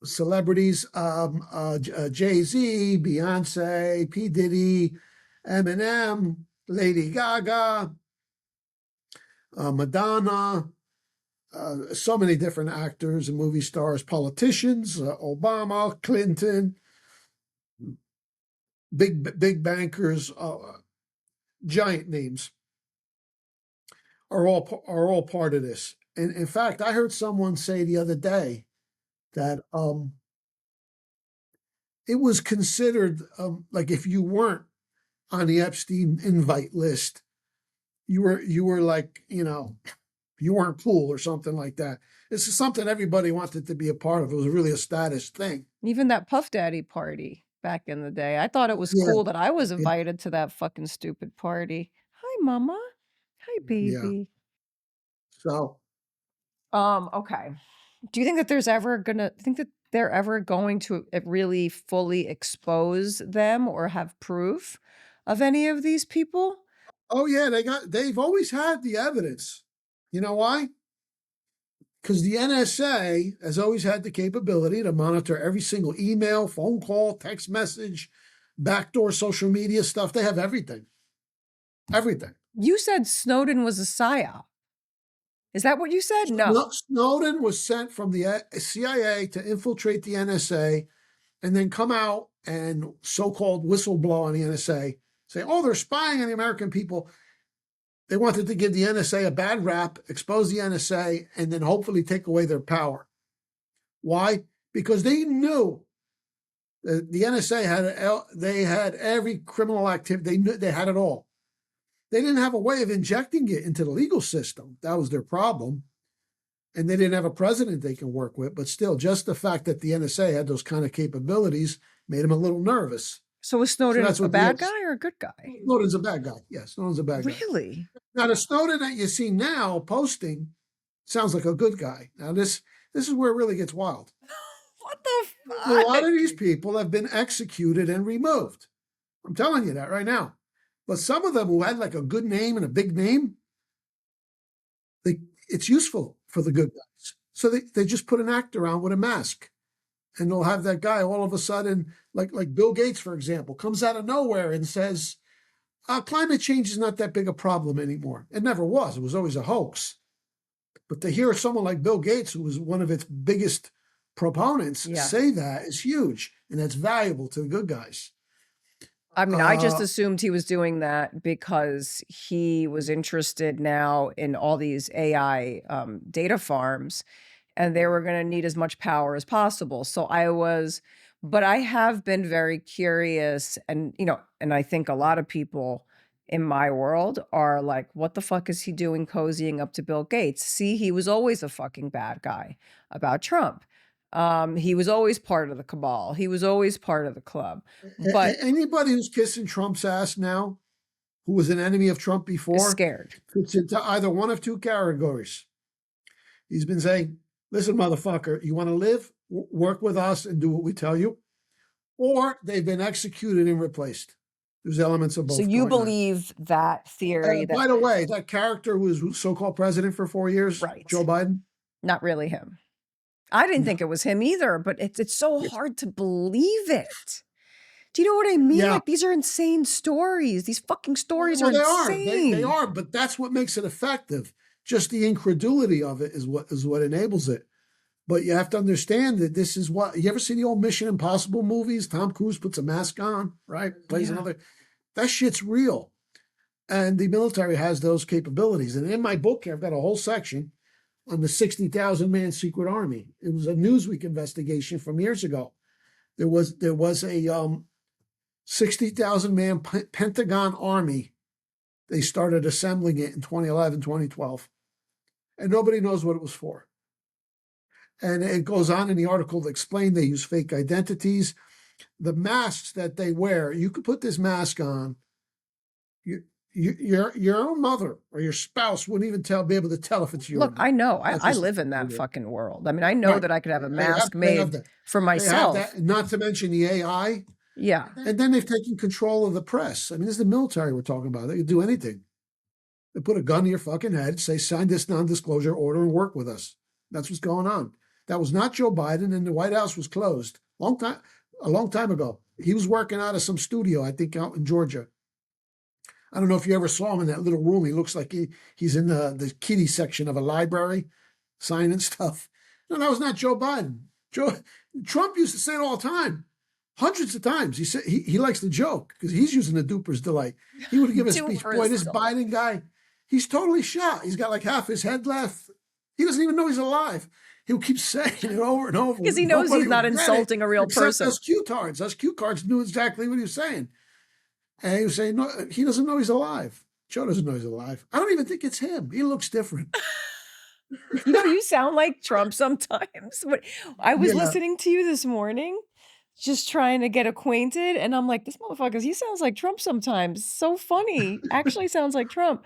Celebrities, Jay-Z, Beyonce, P. Diddy, Eminem, Lady Gaga, Madonna, so many different actors and movie stars, politicians, Obama, Clinton, big bankers, giant names are all part of this. And in fact, I heard someone say the other day that it was considered like if you weren't on the Epstein invite list, you were like, you weren't cool or something like that. This is something everybody wanted to be a part of. It was really a status thing. Even that Puff Daddy party back in the day. I thought it was cool that I was invited to that fucking stupid party. Hi, Mama. Hi, baby. Yeah. So. Okay. Do you think that they're ever going to really fully expose them or have proof of any of these people? Oh yeah, they've always had the evidence. You know why? Because the NSA has always had the capability to monitor every single email, phone call, text message, backdoor social media stuff. They have everything. Everything. You said Snowden was a psyop. Is that what you said? No. Snowden was sent from the CIA to infiltrate the NSA and then come out and so-called whistleblow on the NSA, say, oh, they're spying on the American people. They wanted to give the NSA a bad rap, expose the NSA, and then hopefully take away their power. Why? Because they knew that the NSA had every criminal activity. They knew they had it all. They didn't have a way of injecting it into the legal system. That was their problem. And they didn't have a president they can work with. But still, just the fact that the NSA had those kind of capabilities made them a little nervous. So was Snowden a bad guy or a good guy? Snowden's a bad guy. Yes, Snowden's a bad guy. Really? Now, the Snowden that you see now posting sounds like a good guy. Now, this is where it really gets wild. What the fuck? A lot of these people have been executed and removed. I'm telling you that right now. But some of them who had like a good name and a big name, it's useful for the good guys. So they just put an actor on with a mask. And they'll have that guy all of a sudden, like Bill Gates, for example, comes out of nowhere and says, climate change is not that big a problem anymore. It never was. It was always a hoax. But to hear someone like Bill Gates, who was one of its biggest proponents, say that is huge. And that's valuable to the good guys. I mean, I just assumed he was doing that because he was interested now in all these AI data farms, and they were going to need as much power as possible. So but I have been very curious, and and I think a lot of people in my world are like, what the fuck is he doing cozying up to Bill Gates? See, he was always a fucking bad guy about Trump. He was always part of the cabal. He was always part of the club. But anybody who's kissing Trump's ass now, who was an enemy of Trump before, is scared. Fits into either one of two categories. He's been saying, listen, motherfucker, you want to live, work with us and do what we tell you. Or they've been executed and replaced. There's elements of both. So you believe that theory. By the way, that character who was so-called president for 4 years, right? Joe Biden? Not really him. I didn't think it was him either, but it's so hard to believe it. Do you know what I mean? Yeah. Like, these are insane stories. These fucking stories are insane. They are, but that's what makes it effective. Just the incredulity of it is what enables it. But you have to understand that this is what, you ever see the old Mission Impossible movies? Tom Cruise puts a mask on, right? Plays another. That shit's real. And the military has those capabilities. And in my book here, I've got a whole section on the 60,000-man secret army. It was a Newsweek investigation from years ago. There was a 60,000-man Pentagon army. They started assembling it in 2011, 2012. and nobody knows what it was for. And it goes on in the article to explain they use fake identities. The masks that they wear, you could put this mask on. Your own mother or your spouse wouldn't even be able to tell if it's you. Look, I know. I just live in that fucking world. I mean, I know Right. that I could have a They mask they made for They have myself. that, not to mention the AI. Yeah. And then they've taken control of the press. I mean, this is the military we're talking about. They could do anything. They put a gun to your fucking head, say, sign this non-disclosure order and work with us. That's what's going on. That was not Joe Biden, and the White House was closed a long time ago. He was working out of some studio, I think, out in Georgia. I don't know if you ever saw him in that little room. He looks like he's in the kiddie section of a library, signing stuff. No, that was not Joe Biden. Trump used to say it all the time, hundreds of times. He said he likes to joke because he's using the duper's delight. He would give a speech. Boy, this Biden guy, he's totally shot. He's got like half his head left. He doesn't even know he's alive. He'll keep saying it over and over. Because he knows he's not insulting a real person. Us cue cards. Us cue cards knew exactly what he was saying. And he was saying, no, he doesn't know he's alive. Joe doesn't know he's alive. I don't even think it's him. He looks different. You sound like Trump sometimes. I was listening to you this morning, just trying to get acquainted. And I'm like, this motherfucker, he sounds like Trump sometimes. So funny. Actually sounds like Trump.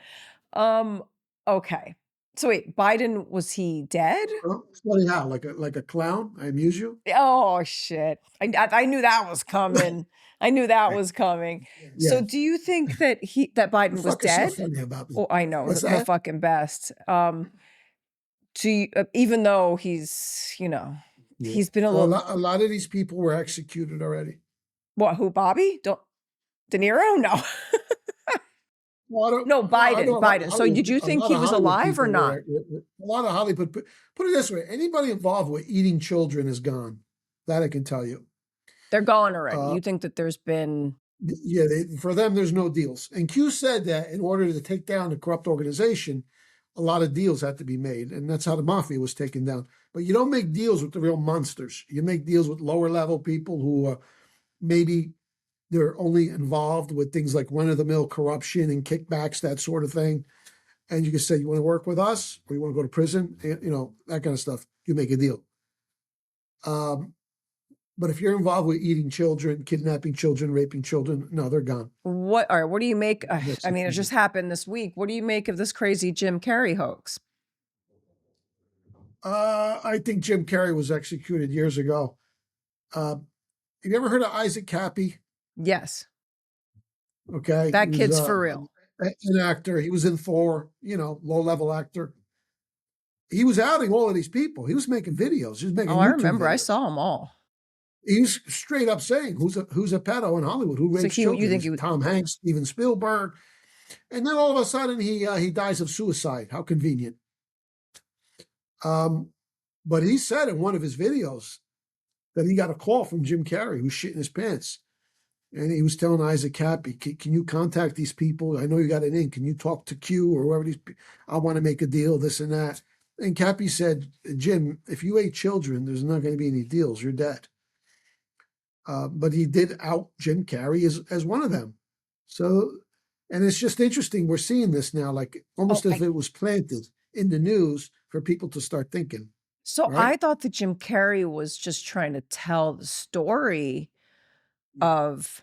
Okay. So wait, Biden, was he dead? Funny how, like a clown? I amuse you? Oh, shit. I knew that was coming. I knew that was coming. Yeah. So do you think that Biden was dead? So funny about me? Oh, I know. The fucking best. Even though he's he's been a lot of these people were executed already. What, who, Bobby? De Niro? No. No, Biden. So did you think he was alive or not? A lot of Hollywood, put it this way, anybody involved with eating children is gone. That I can tell you. They're gone already. You think that there's been... Yeah, for them, there's no deals. And Q said that in order to take down the corrupt organization, a lot of deals had to be made. And that's how the mafia was taken down. But you don't make deals with the real monsters. You make deals with lower level people who maybe they're only involved with things like run-of-the-mill corruption and kickbacks, that sort of thing. And you can say, you want to work with us or you want to go to prison? That kind of stuff. You make a deal. But if you're involved with eating children, kidnapping children, raping children, no, they're gone. What do you make? I mean, it just happened this week. What do you make of this crazy Jim Carrey hoax? I think Jim Carrey was executed years ago. Have you ever heard of Isaac Cappy? Yes. Okay. That kid's for real. An actor. He was in Thor, low-level actor. He was outing all of these people. He was making videos. He was making I remember. Videos. I saw them all. He was straight up saying, who's a pedo in Hollywood? Who rapes children? You think he was Tom Hanks, Steven Spielberg. And then all of a sudden he dies of suicide. How convenient. But he said in one of his videos that he got a call from Jim Carrey who's shitting his pants. And he was telling Isaac Cappy, can you contact these people? I know you got an in. Can you talk to Q or whoever these people? I want to make a deal, this and that. And Cappy said, Jim, if you ate children, there's not going to be any deals. You're dead. But he did out Jim Carrey as one of them. So, and it's just interesting. We're seeing this now, like almost as if it was planted in the news for people to start thinking. So right? I thought that Jim Carrey was just trying to tell the story of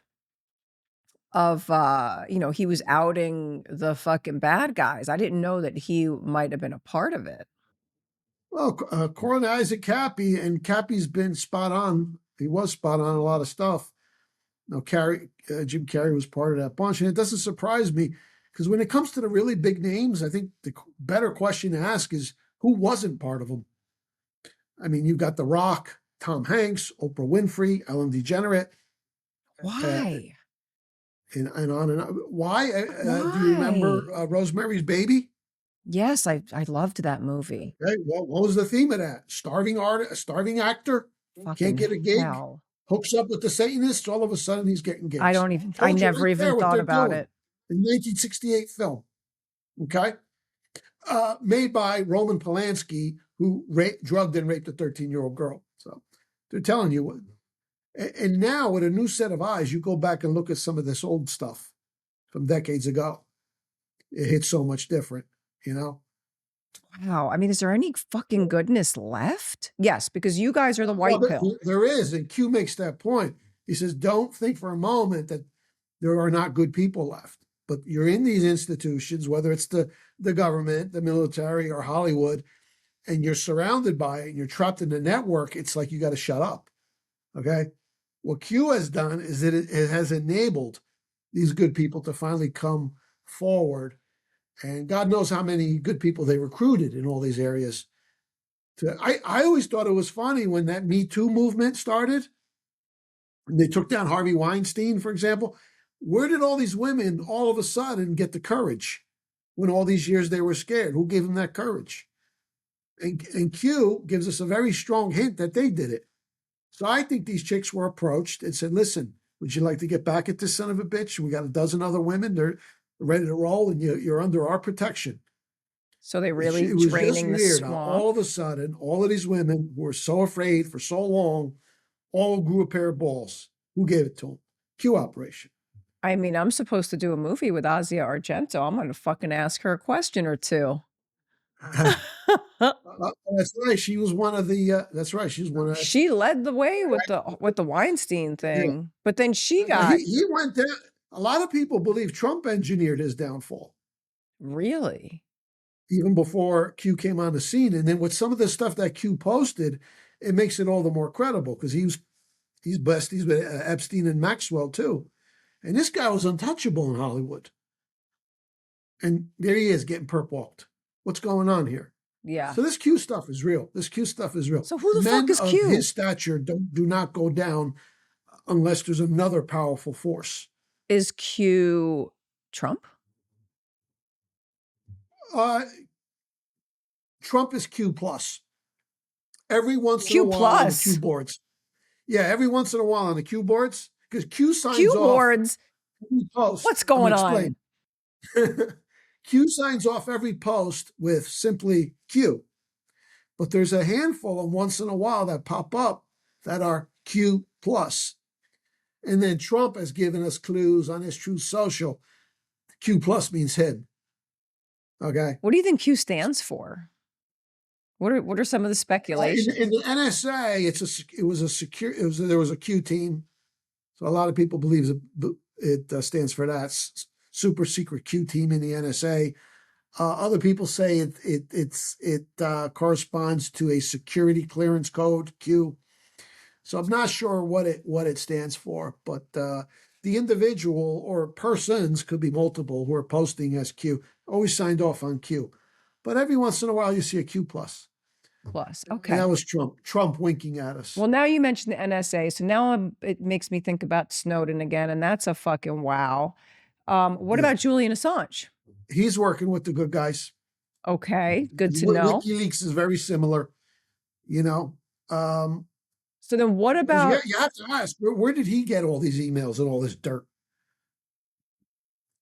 he was outing the fucking bad guys. I didn't know that he might have been a part of it. Well, according to Isaac Cappy, and Cappy's been spot on. He was spot on a lot of stuff. Jim Carrey was part of that bunch. And it doesn't surprise me because when it comes to the really big names, I think the better question to ask is who wasn't part of them? I mean, you've got The Rock, Tom Hanks, Oprah Winfrey, Ellen DeGeneres. Why? And on and on. Why? Do you remember Rosemary's Baby? Yes, I loved that movie. Okay, well, what was the theme of that? Starving actor, can't get a gig, hooks up with the Satanists, all of a sudden he's getting gigs. I never even thought about it. The 1968 film, okay? Made by Roman Polanski, who drugged and raped a 13-year-old girl. So they're telling you what. And now with a new set of eyes, you go back and look at some of this old stuff from decades ago. It hits so much different, Wow. I mean, is there any fucking goodness left? Yes, because you guys are the Well, white pill. there is, and Q makes that point. He says, don't think for a moment that there are not good people left. But you're in these institutions, whether it's the government, the military, or Hollywood, and you're surrounded by it, and you're trapped in the network, it's like you got to shut up. Okay? What Q has done is that it has enabled these good people to finally come forward. And God knows how many good people they recruited in all these areas. I always thought it was funny when that Me Too movement started. They took down Harvey Weinstein, for example. Where did all these women all of a sudden get the courage when all these years they were scared? Who gave them that courage? And Q gives us a very strong hint that they did it. So I think these chicks were approached and said, listen, would you like to get back at this son of a bitch? We got a dozen other women. They're ready to roll, and you're under our protection. So they really It was draining the just weird. swamp. All of a sudden, all of these women who were so afraid for so long all grew a pair of balls. Who gave it to them? Q operation. I mean, I'm supposed to do a movie with Asia Argento. I'm going to fucking ask her a question or two. That's right. She was one of the. That's right. She was one of. She led the way with the Weinstein thing, but then she got He went down. A lot of people believe Trump engineered his downfall, really. even before Q came on the scene. And then with some of the stuff that Q posted, it makes it all the more credible because he's besties with Epstein and Maxwell too. And this guy was untouchable in Hollywood. And there he is getting perp walked. What's going on here? Yeah. So this Q stuff is real. This Q stuff is real. So who the Men fuck is of Q? his stature do not go down unless there's another powerful force. Is Q Trump? Trump is Q plus. Every once Q in a while plus? on the Q boards. Yeah, every once in a while on the Q boards, because Q signs Q off. boards? Every post. What's going on? Q signs off every post with simply Q. But there's a handful of once in a while that pop up that are Q plus. And then Trump has given us clues on his Truth Social. Q plus means him. Okay. What do you think Q stands for? What are some of the speculations? In the NSA, there was a Q team. So a lot of people believe it stands for that super secret Q team in the NSA. Other people say it corresponds to a security clearance code Q. So I'm not sure what it stands for, but the individual or persons, could be multiple, who are posting as Q, always signed off on Q. But every once in a while you see a Q plus. Plus, okay. And that was Trump winking at us. Well, now you mentioned the NSA, so now it makes me think about Snowden again, and that's a fucking wow. What about Julian Assange? He's working with the good guys. Okay, good to know. WikiLeaks is very similar, you know. So then what about... You have to ask, where did he get all these emails and all this dirt?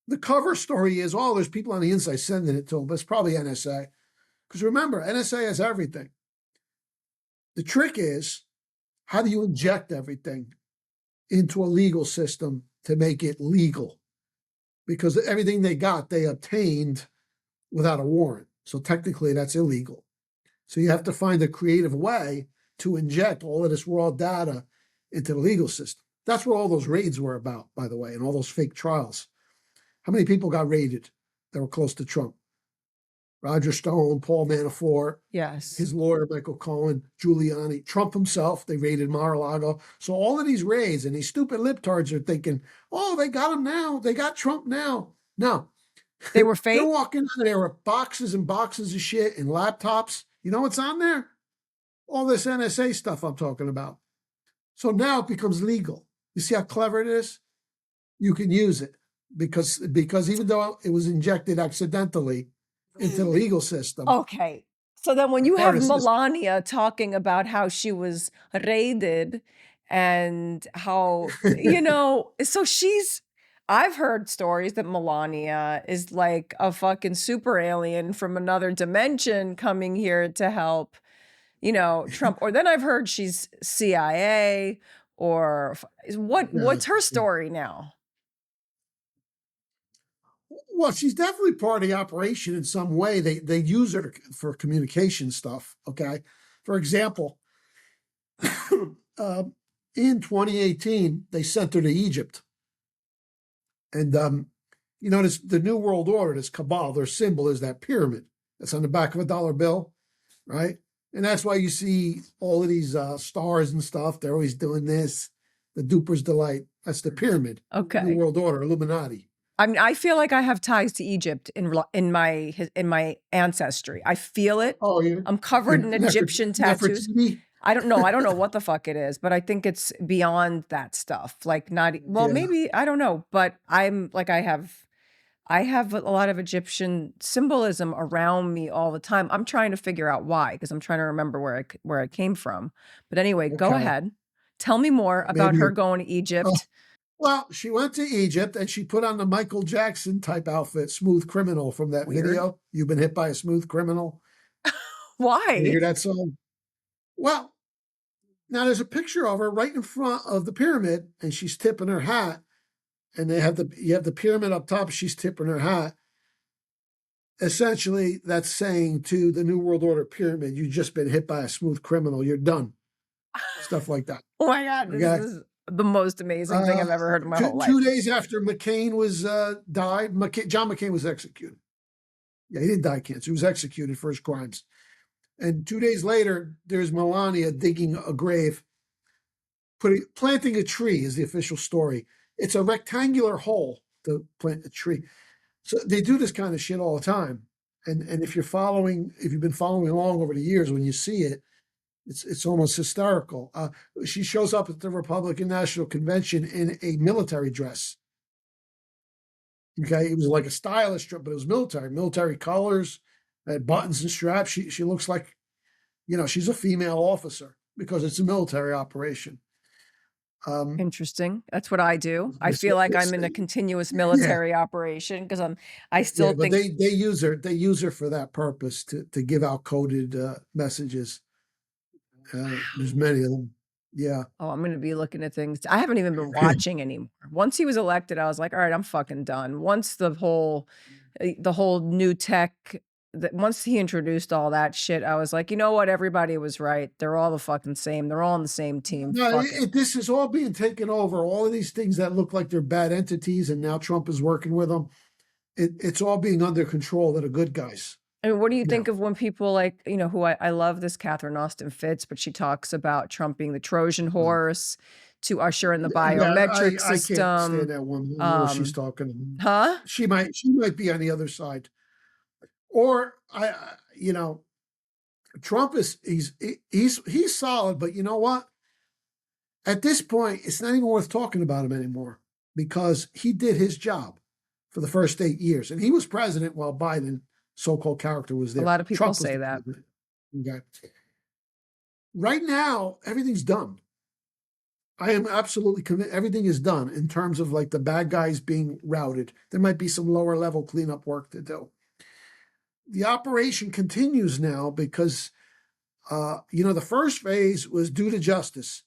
The cover story is, there's people on the inside sending it to him, but it's probably NSA. Because remember, NSA has everything. The trick is, how do you inject everything into a legal system to make it legal? Because everything they got, they obtained without a warrant. So technically, that's illegal. So you have to find a creative way to inject all of this raw data into the legal system. That's what all those raids were about, by the way, and all those fake trials. How many people got raided that were close to Trump? Roger Stone, Paul Manafort, yes, his lawyer, Michael Cohen, Giuliani, Trump himself. They raided Mar-a-Lago. So all of these raids, and these stupid libtards are thinking, they got him now. They got Trump now. No. They were fake? They're walking out there with boxes and boxes of shit and laptops. You know what's on there? All this NSA stuff I'm talking about. So now it becomes legal. You see how clever it is? You can use it because even though it was injected accidentally into the legal system. Okay. So then when you have Melania talking about how she was raided and how, so I've heard stories that Melania is like a fucking super alien from another dimension coming here to help, Trump. Or then I've heard she's CIA what's her story now? Well, she's definitely part of the operation in some way. They use her for communication stuff. Okay, for example, in 2018 they sent her to Egypt, and you notice the New World Order, this cabal, their symbol is that pyramid that's on the back of a dollar bill, right? And that's why you see all of these stars and stuff. They're always doing this. The Duper's Delight. That's the pyramid. Okay. New World Order, Illuminati. I mean, I feel like I have ties to Egypt in my ancestry. I feel it. Oh, yeah. I'm covered in Egyptian tattoos. Nefertiti? I don't know what the fuck it is, but I think it's beyond that stuff. Like Yeah. maybe, I don't know, but I'm like, I have a lot of Egyptian symbolism around me all the time. I'm trying to figure out why, because I'm trying to remember where I came from. But anyway, go Okay. ahead. Tell me more about Maybe her you- going to Egypt. Oh. Well, she went to Egypt and she put on the Michael Jackson type outfit, Smooth Criminal from that Weird. video. You've been hit by a smooth criminal. You Why? hear that song? Well, now there's a picture of her right in front of the pyramid, and she's tipping her hat. And you have the pyramid up top. She's tipping her hat. Essentially, that's saying to the New World Order pyramid, "You've just been hit by a smooth criminal. You're done." Stuff like that. Oh my God, this Okay. is the most amazing thing I've ever heard in my whole life. 2 days after McCain was died, John McCain was executed. Yeah, he didn't die of cancer. He was executed for his crimes. And 2 days later, there's Melania digging a grave, planting a tree is the official story. It's a rectangular hole to plant a tree. So they do this kind of shit all the time. And if you've been following along over the years, when you see it, it's almost hysterical. She shows up at the Republican National Convention in a military dress. Okay, it was like a stylish dress, but it was military colors, had buttons and straps. She looks like, she's a female officer because it's a military operation. Interesting. That's what I do. I feel like I'm in a continuous military operation because I still but think they use her. They use her for that purpose to give out coded messages. There's many of them. Yeah. Oh, I'm going to be looking at things. I haven't even been watching anymore. Once he was elected, I was like, all right, I'm fucking done. Once the whole new tech, once he introduced all that shit, I was like, you know what? Everybody was right. They're all the fucking same. They're all on the same team. No, this is all being taken over. All of these things that look like they're bad entities, and now Trump is working with them. It's all being under control. That are good guys. I mean, what do you think of when people like, who I love this Catherine Austin Fitts, but she talks about Trump being the Trojan horse to usher in the biometric I system. can't stand that woman. I know what she's talking. Huh? She might be on the other side, or Trump is he's solid, but you know what? At this point, it's not even worth talking about him anymore because he did his job for the first 8 years, and he was president while Biden, so-called character, was there. A lot of people Trump say that. Okay. Right now, everything's done. I am absolutely convinced everything is done in terms of like the bad guys being routed. There might be some lower level cleanup work to do. The operation continues now because, the first phase was do to justice.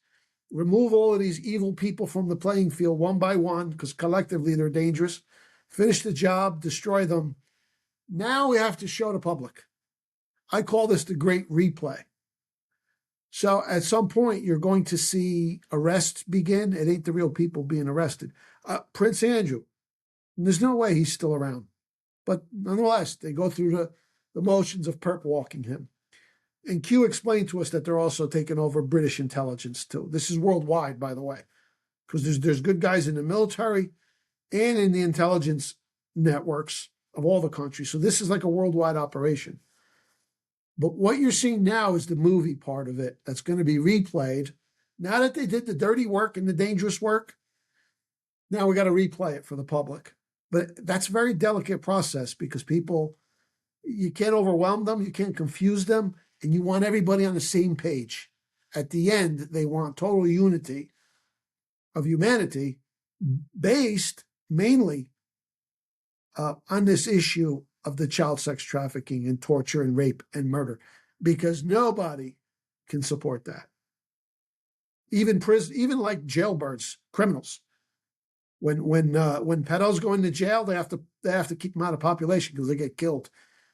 Remove all of these evil people from the playing field one by one because collectively they're dangerous. Finish the job, destroy them. Now we have to show the public. I call this the great replay. So at some point, you're going to see arrests begin. It ain't the real people being arrested. Prince Andrew, there's no way he's still around. But nonetheless, they go through the motions of perp walking him. And Q explained to us that they're also taking over British intelligence too. This is worldwide, by the way, because there's good guys in the military and in the intelligence networks of all the countries. So this is like a worldwide operation. But what you're seeing now is the movie part of it that's going to be replayed. Now that they did the dirty work and the dangerous work, now we got to replay it for the public. But that's a very delicate process because people, you can't overwhelm them, you can't confuse them, and you want everybody on the same page. At the end, they want total unity of humanity based mainly on this issue of the child sex trafficking and torture and rape and murder, because nobody can support that. Even like jailbirds, criminals, When pedos go into jail, they have to keep them out of population because they get killed.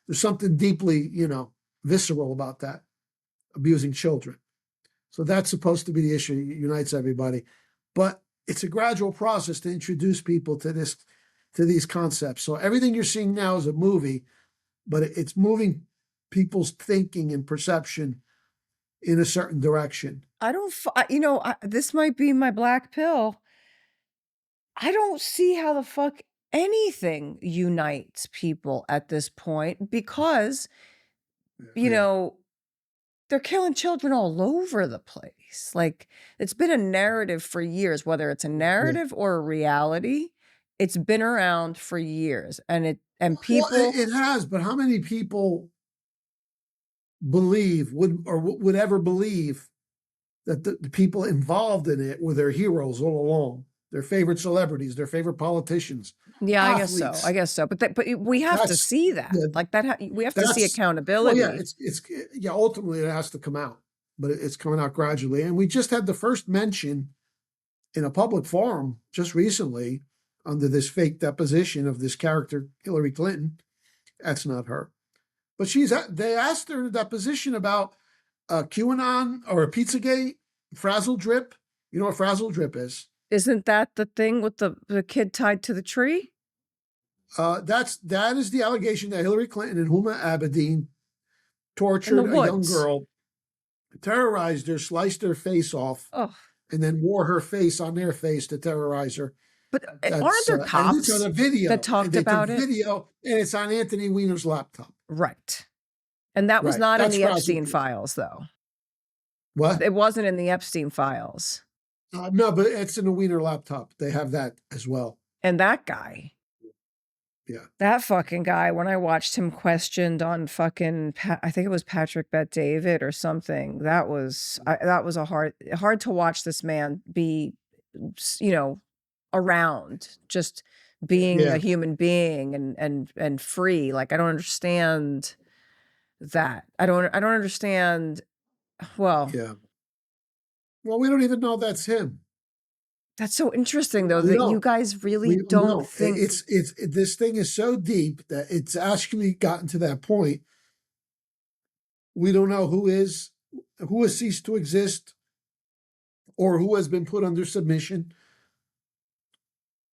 There's something deeply, visceral about that, abusing children. So that's supposed to be the issue that unites everybody. But it's a gradual process to introduce people to these concepts. So everything you're seeing now is a movie, but it's moving people's thinking and perception in a certain direction. This might be my black pill. I don't see how the fuck anything unites people at this point because, they're killing children all over the place. Like, it's been a narrative for years, whether it's a narrative or a reality. It's been around for years, and people. Well, it has, but how many people would ever believe that the people involved in it were their heroes all along, their favorite celebrities, their favorite politicians? Yeah, athletes. I guess so. But we have to see that. We have to see accountability. Well, yeah, ultimately it has to come out, but it's coming out gradually. And we just had the first mention in a public forum just recently under this fake deposition of this character, Hillary Clinton. That's not her. But they asked her in a deposition about QAnon or Pizzagate, Frazzle Drip. You know what Frazzle Drip is? Isn't that the thing with the kid tied to the tree? That is the allegation that Hillary Clinton and Huma Abedin tortured a young girl, terrorized her, sliced her face off, and then wore her face on their face to terrorize her. But aren't there cops on a video that talked about it? Video, and it's on Anthony Weiner's laptop. Right. And that was not in the Epstein files, though. What? It wasn't in the Epstein files. No, but it's in the Weiner laptop. They have that as well. And that guy. Yeah. That fucking guy, when I watched him questioned on fucking, I think it was Patrick Bet David or something, that was a hard to watch this man be, around, just being a human being and free. Like, I don't understand that. I don't understand. Well, yeah. Well, we don't even know that's him. That's so interesting, though, that you guys really don't think it's this thing is so deep that it's actually gotten to that point. We don't know who has ceased to exist or who has been put under submission.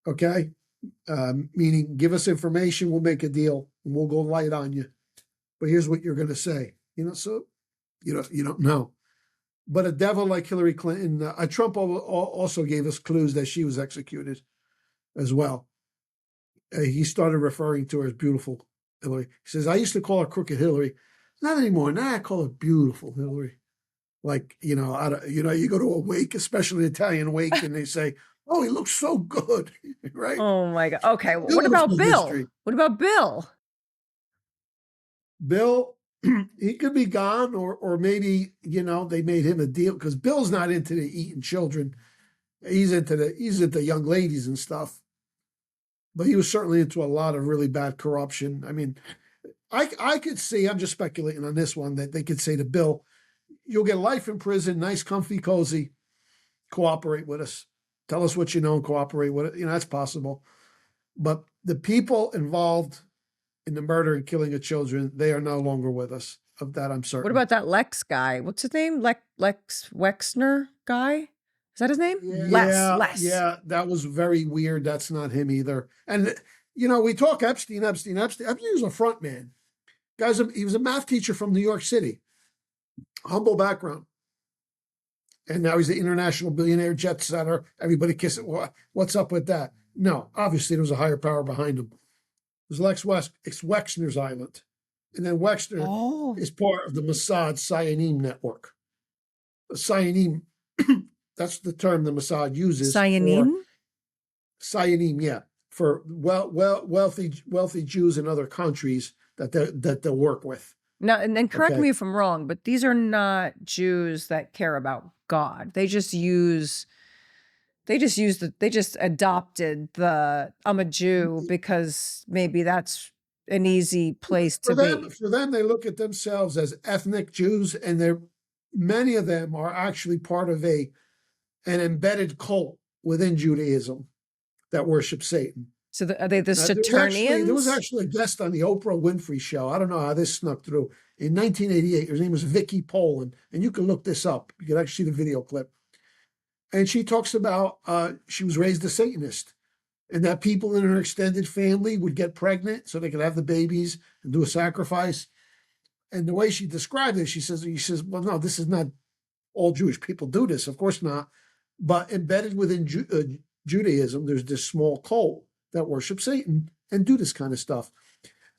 Okay, meaning give us information, we'll make a deal, and we'll go light on you. But here's what you're going to say. So you don't know. But a devil like Hillary Clinton, Trump also gave us clues that she was executed as well. He started referring to her as beautiful Hillary. He says, I used to call her crooked Hillary. Not anymore. Now I call her beautiful Hillary. Like, you go to a wake, especially an Italian wake, and they say, oh, he looks so good, right? Oh, my God. Okay, what about Bill? History. What about Bill? Bill, he could be gone, or maybe, they made him a deal, because Bill's not into the eating children. He's into young ladies and stuff. But he was certainly into a lot of really bad corruption. I mean, I could see, I'm just speculating on this one, that they could say to Bill, you'll get life in prison, nice, comfy, cozy, cooperate with us. Tell us what you know and cooperate with it. That's possible. But the people involved in the murder and killing of children, they are no longer with us. Of that, I'm certain. What about that Lex guy? What's his name? Lex Wexner guy? Is that his name? Yeah, Les. Yeah, that was very weird. That's not him either. And, we talk Epstein. Epstein was a front man. Guys, he was a math teacher from New York City. Humble background. And now he's the international billionaire jet setter. Everybody kissing. What's up with that? No, obviously there was a higher power behind him. It was it's Wexner's Island. And then Wexner is part of the Mossad Cyanim network. Cyanim, that's the term the Mossad uses. Cyanim? Cyanim, yeah. For wealthy Jews in other countries that they'll work with. Now, and then correct me if I'm wrong, but these are not Jews that care about God. They just adopted the I'm a Jew because maybe that's an easy place to be. For them, they look at themselves as ethnic Jews, and many of them are actually part of an embedded cult within Judaism. that worship Satan. So are they the There was Saturnians? actually a guest on the Oprah Winfrey show. I don't know how this snuck through. In 1988, her name was Vicky Poland, and you can look this up. You can actually see the video clip. And she talks about she was raised a Satanist, and that people in her extended family would get pregnant so they could have the babies and do a sacrifice. And the way she described it, she says, well, no, this is not all Jewish people do this. Of course not. But embedded within Judaism, there's this small cult that worship Satan and do this kind of stuff.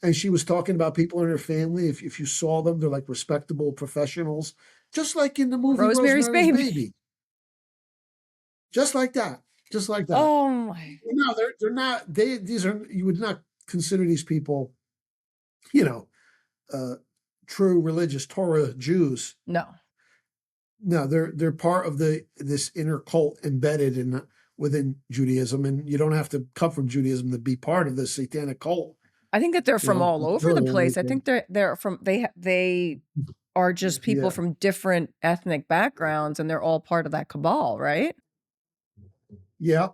And she was talking about people in her family. If you saw them, they're like respectable professionals, just like in the movie Rosemary's Baby. Just like that. Just like that. Oh my! No, they're not. You would not consider these people, true religious Torah Jews. No. No, they're part of this inner cult embedded within Judaism, and you don't have to come from Judaism to be part of this satanic cult. I think that they're from all over the place. I think they're from they are just people from different ethnic backgrounds, and they're all part of that cabal, right? Yeah.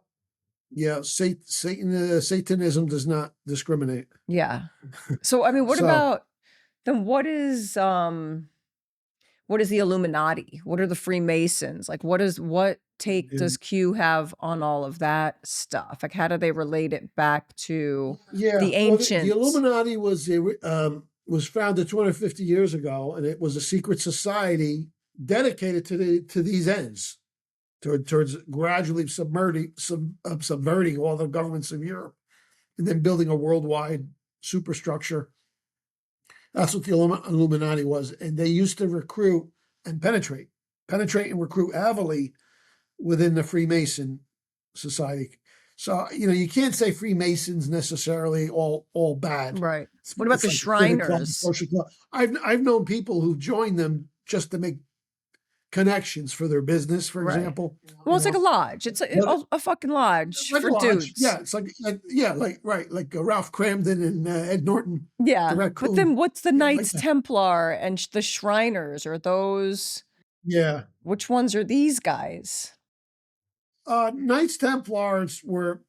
Satanism does not discriminate. Yeah. So I mean, what about then? What is the Illuminati? What are the Freemasons? Like, what take does Q have on all of that stuff? Like, how do they relate it back to the ancients? The Illuminati was founded 250 years ago, and it was a secret society dedicated to these ends, towards gradually subverting all the governments of Europe, and then building a worldwide superstructure. That's what the Illuminati was. And they used to recruit and penetrate and recruit heavily within the Freemason society. So, you can't say Freemasons necessarily all bad. Right. What about the Shriners? I've known people who've joined them just to make connections for their business, for example. Well, it's like a lodge. It's a fucking lodge like for dudes. dudes. Yeah, it's like Ralph Cramden and Ed Norton. Yeah, but then what's the Knights Templar and the Shriners? Are those? Yeah. Which ones are these guys? Knights Templars were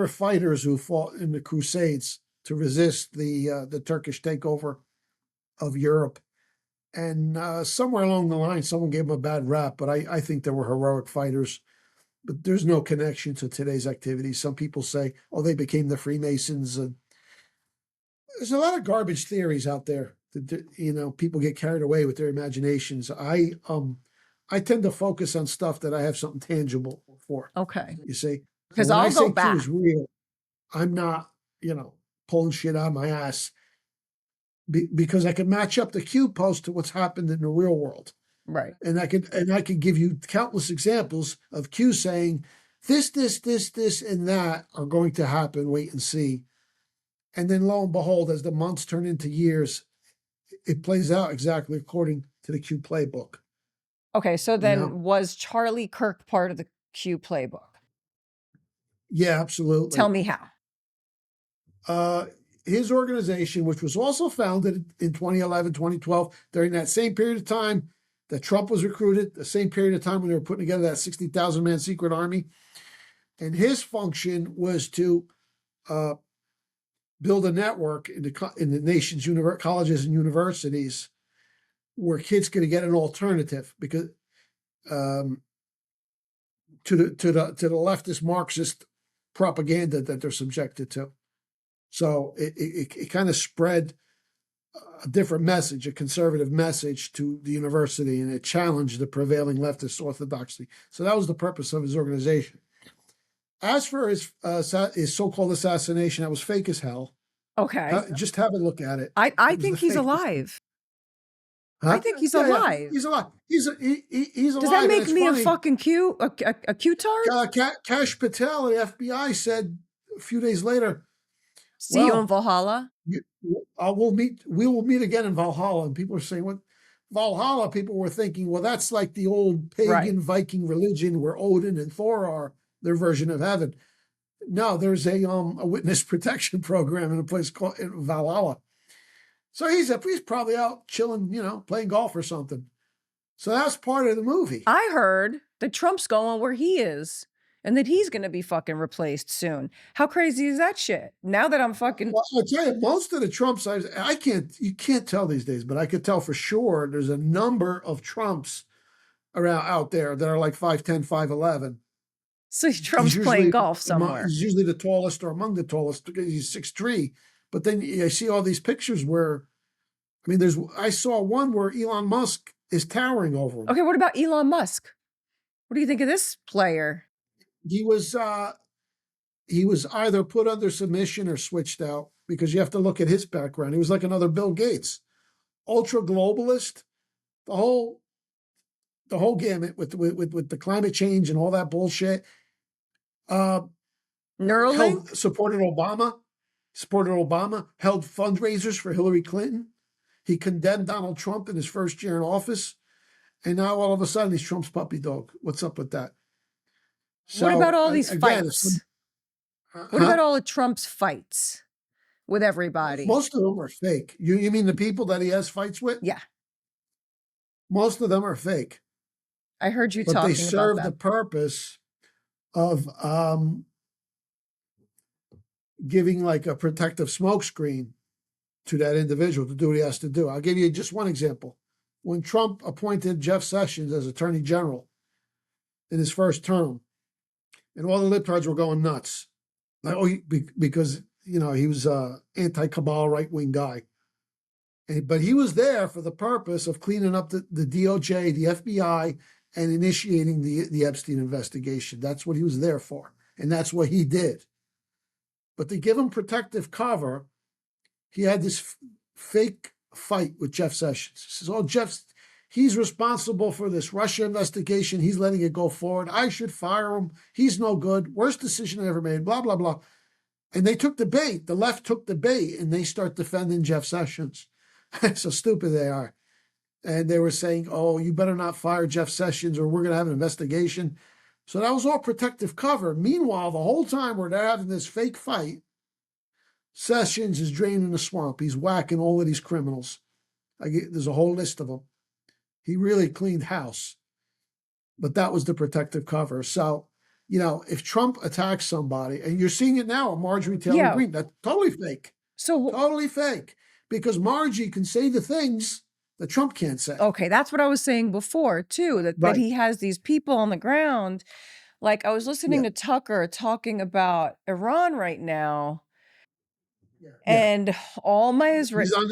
fighters who fought in the Crusades to resist the Turkish takeover of Europe. And somewhere along the line, someone gave them a bad rap, but I think they were heroic fighters. But there's no connection to today's activities. Some people say, they became the Freemasons. There's a lot of garbage theories out there. People get carried away with their imaginations. I tend to focus on stuff that I have something tangible for. Okay. You see? Because I'll go back. Q is real, I'm not, pulling shit out of my ass. Because I can match up the Q post to what's happened in the real world, right? And I could give you countless examples of Q saying this, and that are going to happen. Wait and see, and then lo and behold, as the months turn into years, it plays out exactly according to the Q playbook. Okay, so then was Charlie Kirk part of the Q playbook? Yeah, absolutely. Tell me how. His organization, which was also founded in 2011, 2012, during that same period of time that Trump was recruited, the same period of time when they were putting together that 60,000 man secret army. And his function was to build a network in the nation's colleges and universities where kids could get an alternative because to the leftist Marxist propaganda that they're subjected to. So it kind of spread a different message, a conservative message to the university, and it challenged the prevailing leftist orthodoxy. So that was the purpose of his organization. As for his so-called assassination, that was fake as hell. Okay. Just have a look at it. I think he's alive. Huh? I think he's alive. Yeah, he's alive. He's alive. Does that make me funny. A fucking Q? A Q-tard? Kash Patel of the FBI said a few days later, See you in Valhalla? We will meet again in Valhalla. And people are saying, what? Valhalla, people were thinking, well, that's like the old pagan Viking religion where Odin and Thor are their version of heaven. No, there's a witness protection program in a place called Valhalla. So he's probably out chilling, playing golf or something. So that's part of the movie. I heard that Trump's going where he is. and that he's going to be fucking replaced soon. How crazy is that shit? Now that I'm fucking... Well, I'll tell you, most of the Trumps, you can't tell these days, but I could tell for sure there's a number of Trumps around out there that are like 5'10", 5'11". So Trump's playing golf somewhere. He's usually the tallest or among the tallest because he's 6'3". But then I see all these pictures where, I mean, I saw one where Elon Musk is towering over him. Okay, what about Elon Musk? What do you think of this player? He was either put under submission or switched out, because you have to look at his background. He was like another Bill Gates, ultra globalist, the whole gamut with the climate change and all that bullshit. Neuralink? Supported Obama, held fundraisers for Hillary Clinton. He condemned Donald Trump in his first year in office. And now all of a sudden he's Trump's puppy dog. What's up with that? So, what about all these fights? What about all of Trump's fights with everybody? Most of them are fake. You mean the people that he has fights with? Yeah. Most of them are fake. I heard you talking about that. But they serve the purpose of giving like a protective smokescreen to that individual to do what he has to do. I'll give you just one example. When Trump appointed Jeff Sessions as Attorney General in his first term, and all the libtards were going nuts, like, because he was an anti-cabal right-wing guy. But he was there for the purpose of cleaning up the DOJ, the FBI, and initiating the Epstein investigation. That's what he was there for, and that's what he did. But to give him protective cover, he had this fake fight with Jeff Sessions. He says, he's responsible for this Russia investigation. He's letting it go forward. I should fire him. He's no good. Worst decision I ever made, blah, blah, blah. And they took the bait. The left took the bait, and they start defending Jeff Sessions. So stupid they are. And they were saying, oh, you better not fire Jeff Sessions or we're going to have an investigation. So that was all protective cover. Meanwhile, the whole time where they're having this fake fight, Sessions is draining the swamp. He's whacking all of these criminals. There's a whole list of them. He really cleaned house. But that was the protective cover. So, if Trump attacks somebody, and you're seeing it now with Marjorie Taylor Greene, that's totally fake. Totally fake. Because Margie can say the things that Trump can't say. Okay, that's what I was saying before, too, that he has these people on the ground. Like, I was listening to Tucker talking about Iran right now. And all my He's on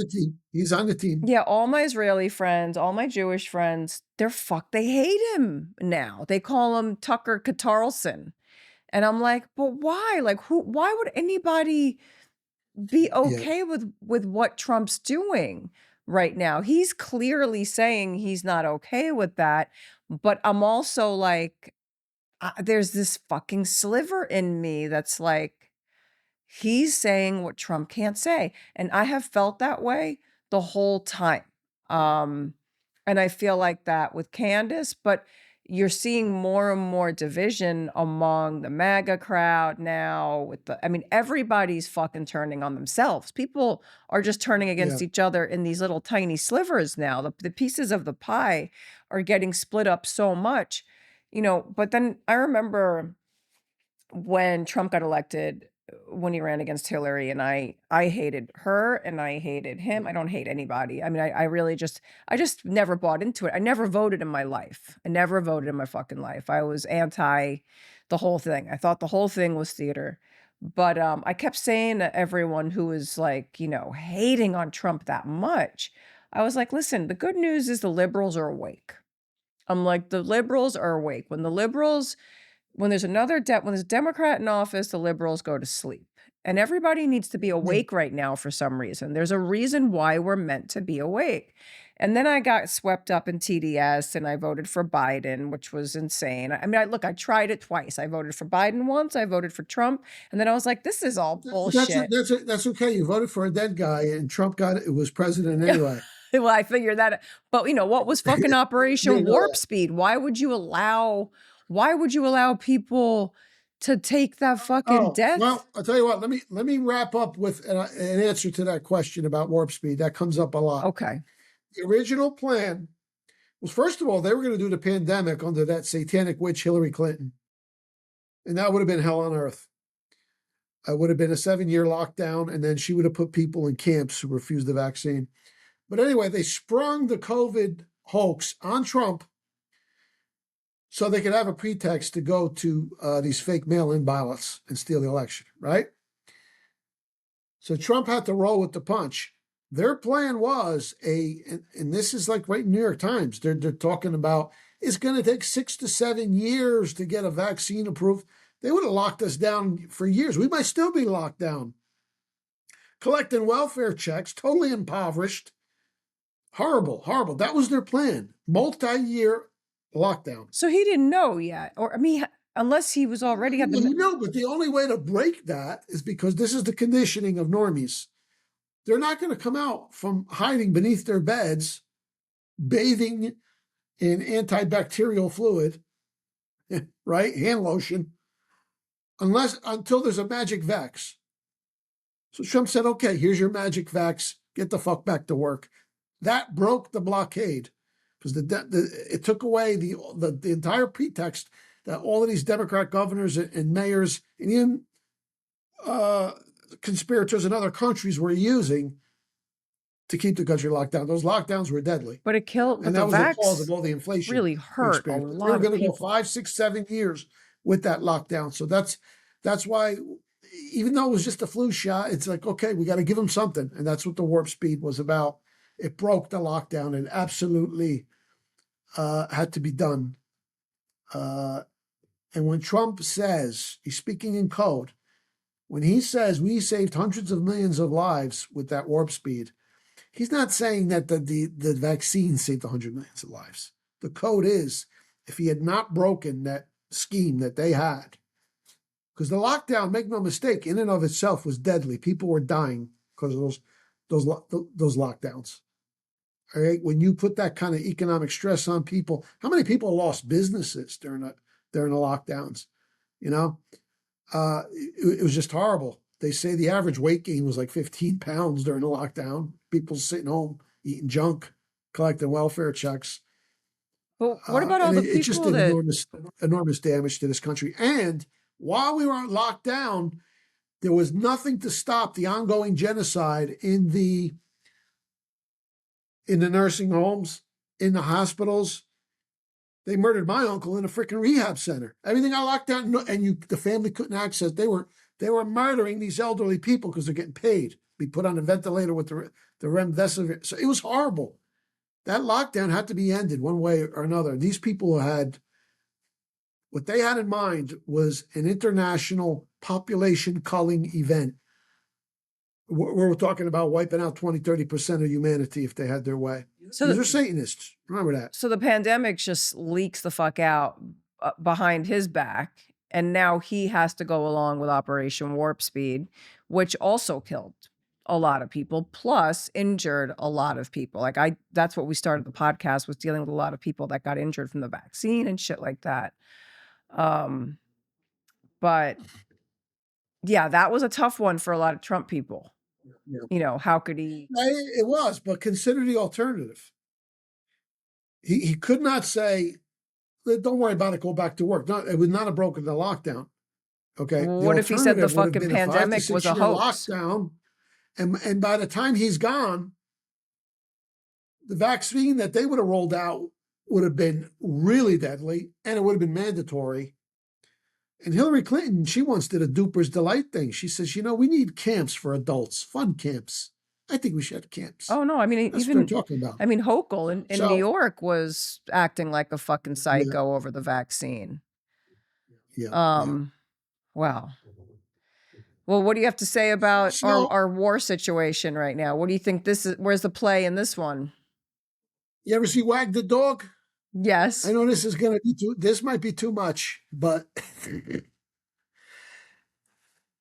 the team. Yeah, all my Israeli friends, all my Jewish friends, they're fucked. They hate him now. They call him Tucker Carlson. And I'm like, but why? Like, why would anybody be okay with what Trump's doing right now? He's clearly saying he's not okay with that. But I'm also like, there's this fucking sliver in me that's like, he's saying what Trump can't say. And I have felt that way the whole time. And I feel like that with Candace, but you're seeing more and more division among the MAGA crowd now everybody's fucking turning on themselves. People are just turning against each other in these little tiny slivers now. The pieces of the pie are getting split up so much, but then I remember when Trump got elected, when he ran against Hillary, and I hated her and I hated him. I don't hate anybody. I mean, I really just never bought into it. I never voted in my life. I never voted in my fucking life. I was anti the whole thing. I thought the whole thing was theater. But I kept saying to everyone who was like, hating on Trump that much, I was like, listen, the good news is the liberals are awake. I'm like, the liberals are awake. When there's a Democrat in office, the liberals go to sleep. And everybody needs to be awake right now for some reason. There's a reason why we're meant to be awake. And then I got swept up in TDS and I voted for Biden, which was insane. I mean, I tried it twice. I voted for Biden once, I voted for Trump. And then I was like, this is all bullshit. That's okay. You voted for a dead guy and Trump was president anyway. Well, I figured that. But what was fucking Operation Warp Speed? Why would you allow people to take that fucking death? Well, I'll tell you what, let me wrap up with an answer to that question about warp speed. That comes up a lot. Okay. The original plan was, first of all, they were going to do the pandemic under that satanic witch, Hillary Clinton. And that would have been hell on earth. It would have been a 7-year lockdown, and then she would have put people in camps who refused the vaccine. But anyway, they sprung the COVID hoax on Trump so they could have a pretext to go to these fake mail-in ballots and steal the election, right? So Trump had to roll with the punch. Their plan was and this is like right in New York Times, they're talking about it's going to take 6 to 7 years to get a vaccine approved. They would have locked us down for years. We might still be locked down, collecting welfare checks, totally impoverished. Horrible, horrible. That was their plan. Multi-year lockdown. So he didn't know yet, or I mean, unless he was already at the. No, but the only way to break that is because this is the conditioning of normies. They're not going to come out from hiding beneath their beds, bathing in antibacterial fluid, right? Hand lotion, until there's a magic vax. So Trump said, okay, here's your magic vax. Get the fuck back to work. That broke the blockade because it took away the entire pretext that all of these Democrat governors and mayors and even conspirators in other countries were using to keep the country locked down. Those lockdowns were deadly. But it killed. And that was the cause of all the inflation. Really hurt a lot. They were going to go 5, 6, 7 years with that lockdown. So that's why, even though it was just a flu shot, it's like, okay, we got to give them something. And that's what the warp speed was about. It broke the lockdown and absolutely had to be done. And when Trump says, he's speaking in code, when he says we saved hundreds of millions of lives with that warp speed, he's not saying that the vaccine saved 100 millions of lives. The code is, if he had not broken that scheme that they had, because the lockdown, make no mistake, in and of itself was deadly. People were dying because of those lockdowns. All right, when you put that kind of economic stress on people, how many people lost businesses during the lockdowns? You know, it was just horrible. They say the average weight gain was like 15 pounds during the lockdown. People sitting home eating junk, collecting welfare checks. But what about all the people it just did enormous damage to this country. And while we were locked down, there was nothing to stop the ongoing genocide in the nursing homes, in the hospitals. They murdered my uncle in a freaking rehab center. Everything got locked down, and the family couldn't access. They were murdering these elderly people because they're getting paid. Be put on a ventilator with the remdesivir. So it was horrible. That lockdown had to be ended one way or another. These people had, what they had in mind was an international population culling event. We're talking about wiping out 20, 30% of humanity if they had their way. So these are Satanists. Remember that. So the pandemic just leaks the fuck out behind his back. And now he has to go along with Operation Warp Speed, which also killed a lot of people, plus injured a lot of people. That's what we started the podcast, was dealing with a lot of people that got injured from the vaccine and shit like that. But yeah, that was a tough one for a lot of Trump people. Yeah. You know, how could he? It was, but consider the alternative. He could not say, don't worry about it, go back to work. No, it would not have broken the lockdown. Okay. Well, what if he said the fucking pandemic was a hoax? Lockdown, and by the time he's gone, the vaccine that they would have rolled out would have been really deadly, and it would have been mandatory. And Hillary Clinton, she once did a Duper's Delight thing. She says, we need camps for adults, fun camps. I think we should have camps. Oh, no. I mean, that's what I'm talking about. I mean, Hochul in New York was acting like a fucking psycho over the vaccine. Yeah. Wow. Well, what do you have to say about our war situation right now? What do you think where's the play in this one? You ever see Wag the Dog? Yes. I know this is going to be this might be too much, but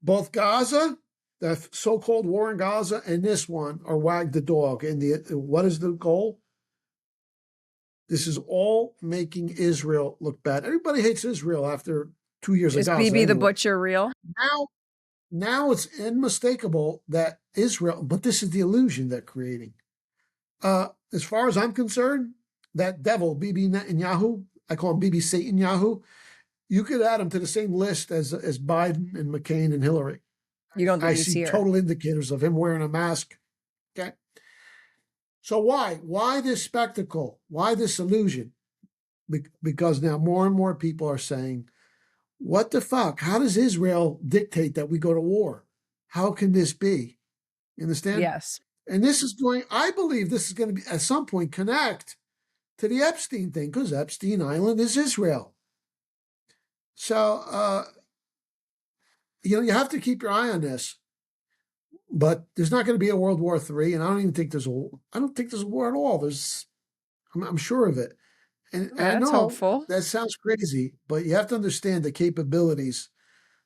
both Gaza, the so-called war in Gaza, and this one are Wag the Dog. And what is the goal? This is all making Israel look bad. Everybody hates Israel after 2 years of Gaza. Is BB the Butcher real? Now it's unmistakable that Israel, but this is the illusion they're creating. As far as I'm concerned, that devil, Bibi Netanyahu, I call him Bibi Satan Yahu, You could add him to the same list as Biden and McCain and Hillary. You don't think I he's see here? total indicators of him wearing a mask. Okay. So why? Why this spectacle? Why this illusion? Because now more and more people are saying, what the fuck? How does Israel dictate that we go to war? How can this be? You understand? Yes. And this is going, I believe this is going to be, at some point, connect to the Epstein thing, because Epstein Island is Israel. So, you have to keep your eye on this. But there's not going to be a World War III, and I don't think there's a war at all. I'm sure of it. And I That's know hopeful. that sounds crazy, but you have to understand the capabilities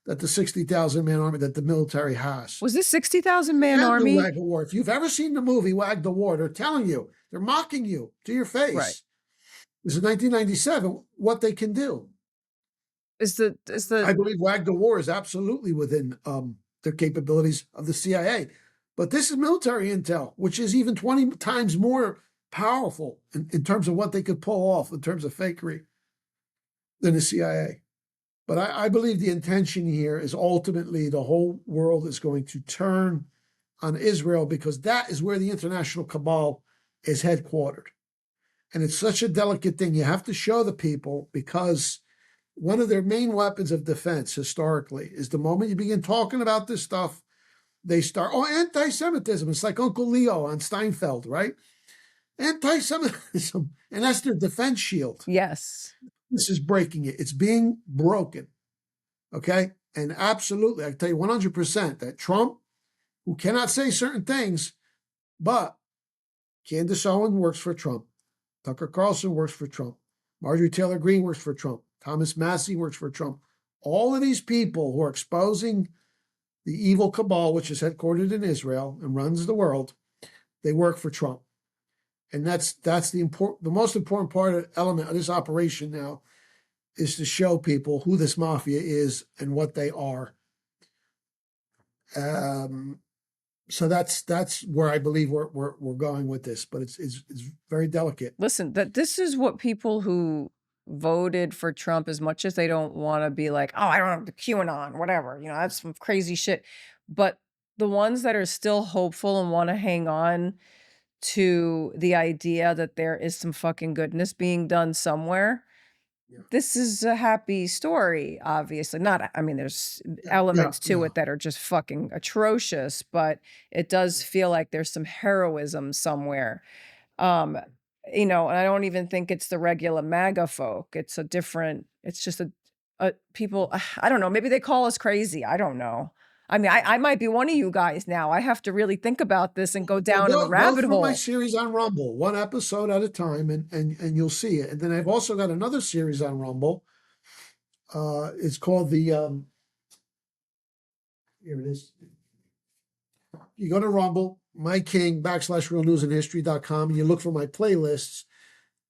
that the 60,000 man army that the military has. Was this 60,000 man And army? the Wag the War. If you've ever seen the movie Wag the War, they're telling you, they're mocking you to your face. Right. This is 1997. What they can do. I believe Wag the War is absolutely within their capabilities of the CIA. But this is military intel, which is even 20 times more powerful in terms of what they could pull off in terms of fakery than the CIA. But I believe the intention here is ultimately the whole world is going to turn on Israel, because that is where the international cabal is headquartered. And it's such a delicate thing. You have to show the people, because one of their main weapons of defense historically is the moment you begin talking about this stuff, they start, anti-Semitism. It's like Uncle Leo on Steinfeld, right? Anti-Semitism. And that's their defense shield. Yes. This is breaking it. It's being broken. Okay? And absolutely, I can tell you 100% that Trump, who cannot say certain things, but Candace Owen works for Trump. Tucker Carlson works for Trump. Marjorie Taylor Greene works for Trump. Thomas Massey works for Trump. All of these people who are exposing the evil cabal, which is headquartered in Israel and runs the world, they work for Trump. And that's the most important element of this operation now, is to show people who this mafia is and what they are. So that's where I believe we're going with this, but it's very delicate. Listen, this is what people who voted for Trump, as much as they don't want to be like, oh, I don't know, the QAnon, whatever, that's some crazy shit. But the ones that are still hopeful and want to hang on to the idea that there is some fucking goodness being done somewhere. Yeah. This is a happy story, obviously. There's elements to it that are just fucking atrocious, but it does feel like there's some heroism somewhere. And I don't even think it's the regular MAGA folk. It's just a people, I don't know, maybe they call us crazy. I don't know. I mean, I might be one of you guys now. I have to really think about this and go down in the rabbit hole. My series on Rumble, one episode at a time, and you'll see it. And then I've also got another series on Rumble. It's called the, here it is. You go to Rumble, myking.com/realnewsandhistory.com, and you look for my playlists.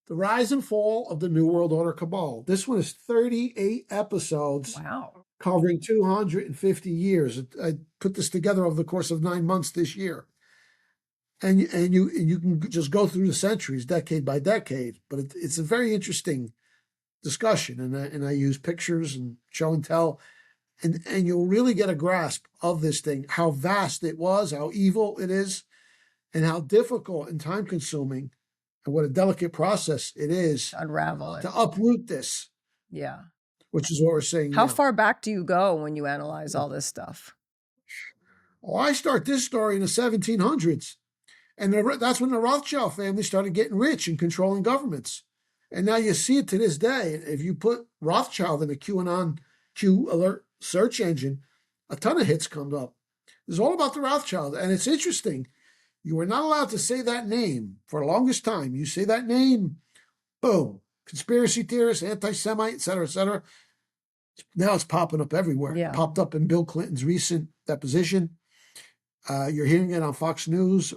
The Rise and Fall of the New World Order Cabal. This one is 38 episodes. Wow. Covering 250 years. I put this together over the course of 9 months this year. And you can just go through the centuries, decade by decade. But it's a very interesting discussion. And I use pictures and show and tell. And you'll really get a grasp of this thing, how vast it was, how evil it is, and how difficult and time consuming, and what a delicate process it is to unravel it, to uproot this. Yeah. Which is what we're saying. How far back do you go when you analyze all this stuff? Oh, I start this story in the 1700s. And that's when the Rothschild family started getting rich and controlling governments. And now you see it to this day. If you put Rothschild in the QAnon Q alert search engine, a ton of hits come up. It's all about the Rothschild. And it's interesting. You were not allowed to say that name for the longest time. You say that name, boom. Conspiracy theorists, anti-Semite, et cetera, Now it's popping up everywhere. Yeah. Popped up in Bill Clinton's recent deposition. You're hearing it on Fox News.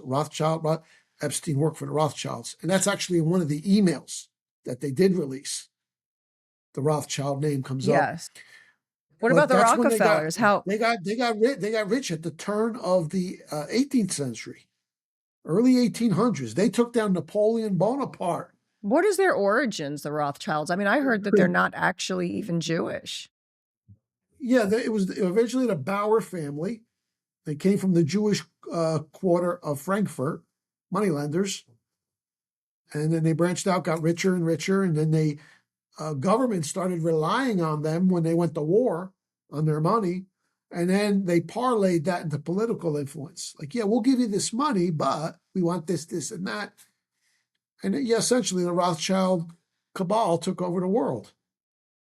Epstein worked for the Rothschilds. And that's actually one of the emails that they did release. The Rothschild name comes up. Yes. What about the Rockefellers? They got rich at the turn of the 18th century, early 1800s. They took down Napoleon Bonaparte. What is their origins, the Rothschilds? I mean, I heard that they're not actually even Jewish. Yeah, it was originally the Bauer family. They came from the Jewish quarter of Frankfurt, moneylenders. And then they branched out, got richer and richer. And then they government started relying on them when they went to war on their money. And then they parlayed that into political influence. Like, yeah, we'll give you this money, but we want this, this, and that. And yeah, essentially the Rothschild cabal took over the world.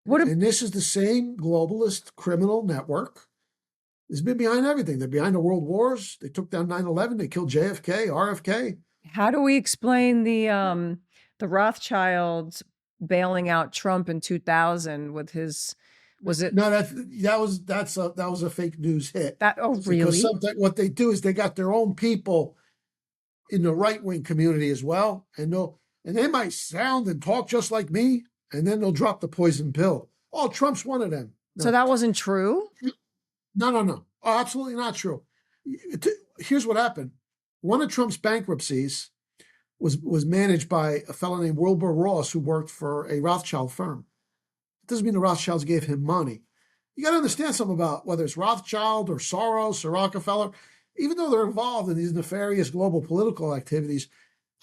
And this is the same globalist criminal network. It's been behind everything. They're behind the world wars. They took down 9/11. They killed JFK, RFK. How do we explain the Rothschilds bailing out Trump in 2000 with his? Was it? No, that was a fake news hit. Really? Because what they do is they got their own people in the right-wing community as well, and they might sound and talk just like me, and then they'll drop the poison pill. Oh, Trump's one of them. No. So that wasn't true? No. Oh, absolutely not true. Here's what happened. One of Trump's bankruptcies was managed by a fellow named Wilbur Ross, who worked for a Rothschild firm. It doesn't mean the Rothschilds gave him money. You got to understand something about whether it's Rothschild or Soros or Rockefeller. Even though they're involved in these nefarious global political activities,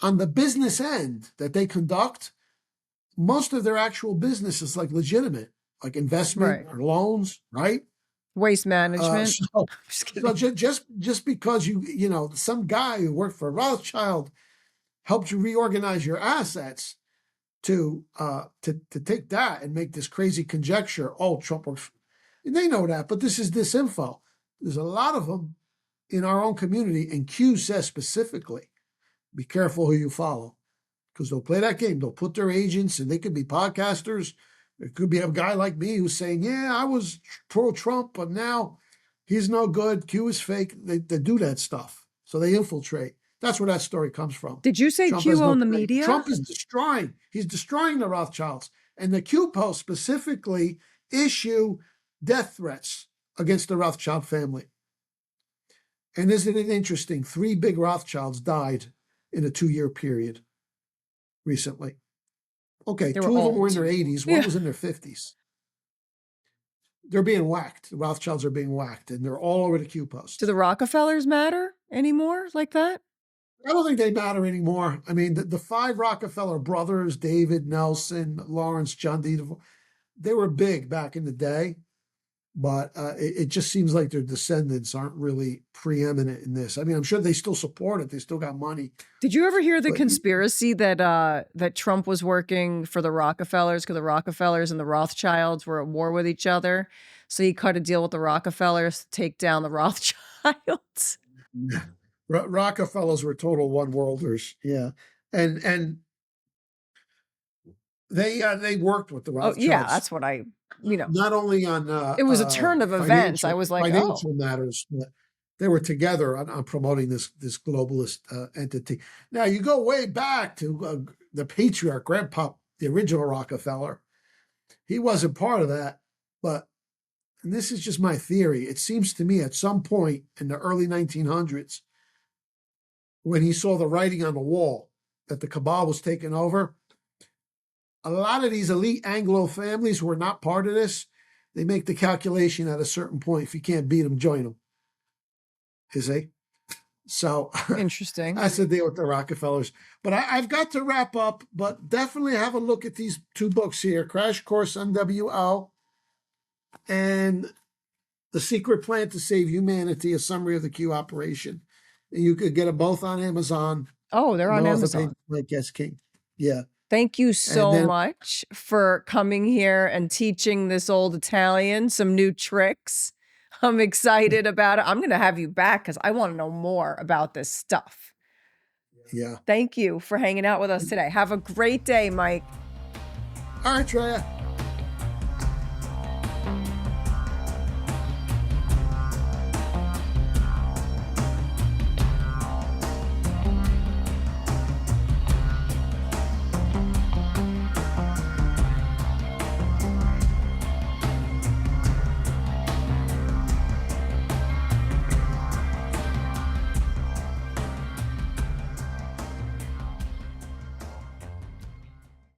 on the business end that they conduct, most of their actual business is like legitimate, like investment or loans, right? Waste management. So just because you know some guy who worked for Rothschild helped you reorganize your assets to take that and make this crazy conjecture. Oh, Trump works, and they know that, but this is disinfo. There's a lot of them in our own community, and Q says specifically, be careful who you follow, because they'll play that game. They'll put their agents, and they could be podcasters. It could be a guy like me who's saying, yeah, I was pro-Trump, but now he's no good. Q is fake. They do that stuff. So they infiltrate. That's where that story comes from. Did you say Q owned the media? Trump is destroying. He's destroying the Rothschilds. And the Q posts specifically issue death threats against the Rothschild family. And isn't it interesting? 3 big Rothschilds died in a 2-year period recently. Okay, 2 of them were in their 80s. One was in their 50s. They're being whacked. The Rothschilds are being whacked, and they're all over the Q post. Do the Rockefellers matter anymore like that? I don't think they matter anymore. I mean, the 5 Rockefeller brothers, David, Nelson, Lawrence, John D. They were big back in the day. But it just seems like their descendants aren't really preeminent in this. I mean, I'm sure they still support it. They still got money. Did you ever hear the conspiracy that Trump was working for the Rockefellers because the Rockefellers and the Rothschilds were at war with each other? So he cut a deal with the Rockefellers to take down the Rothschilds. Yeah. Rockefellers were total one-worlders. Yeah. And they worked with the Rothschilds. Oh, yeah, that's what not only on it was a turn of events. I was like, financial matters, but they were together on promoting this globalist entity. Now you go way back to the patriarch, Grandpa, the original Rockefeller. He wasn't part of that, but and this is just my theory. It seems to me at some point in the early 1900s, when he saw the writing on the wall that the cabal was taking over. A lot of these elite Anglo families who are not part of this, they make the calculation at a certain point. If you can't beat them, join them. You see? So interesting. That's the deal with the Rockefellers. But I've got to wrap up, but definitely have a look at these 2 books here, Crash Course on WO and The Secret Plan to Save Humanity, a summary of the Q operation. And you could get them both on Amazon. Oh, they're on Amazon. Like S. King. Yeah. Thank you so much for coming here and teaching this old Italian some new tricks. I'm excited about it. I'm going to have you back because I want to know more about this stuff. Yeah. Thank you for hanging out with us today. Have a great day, Mike. All right, Drea.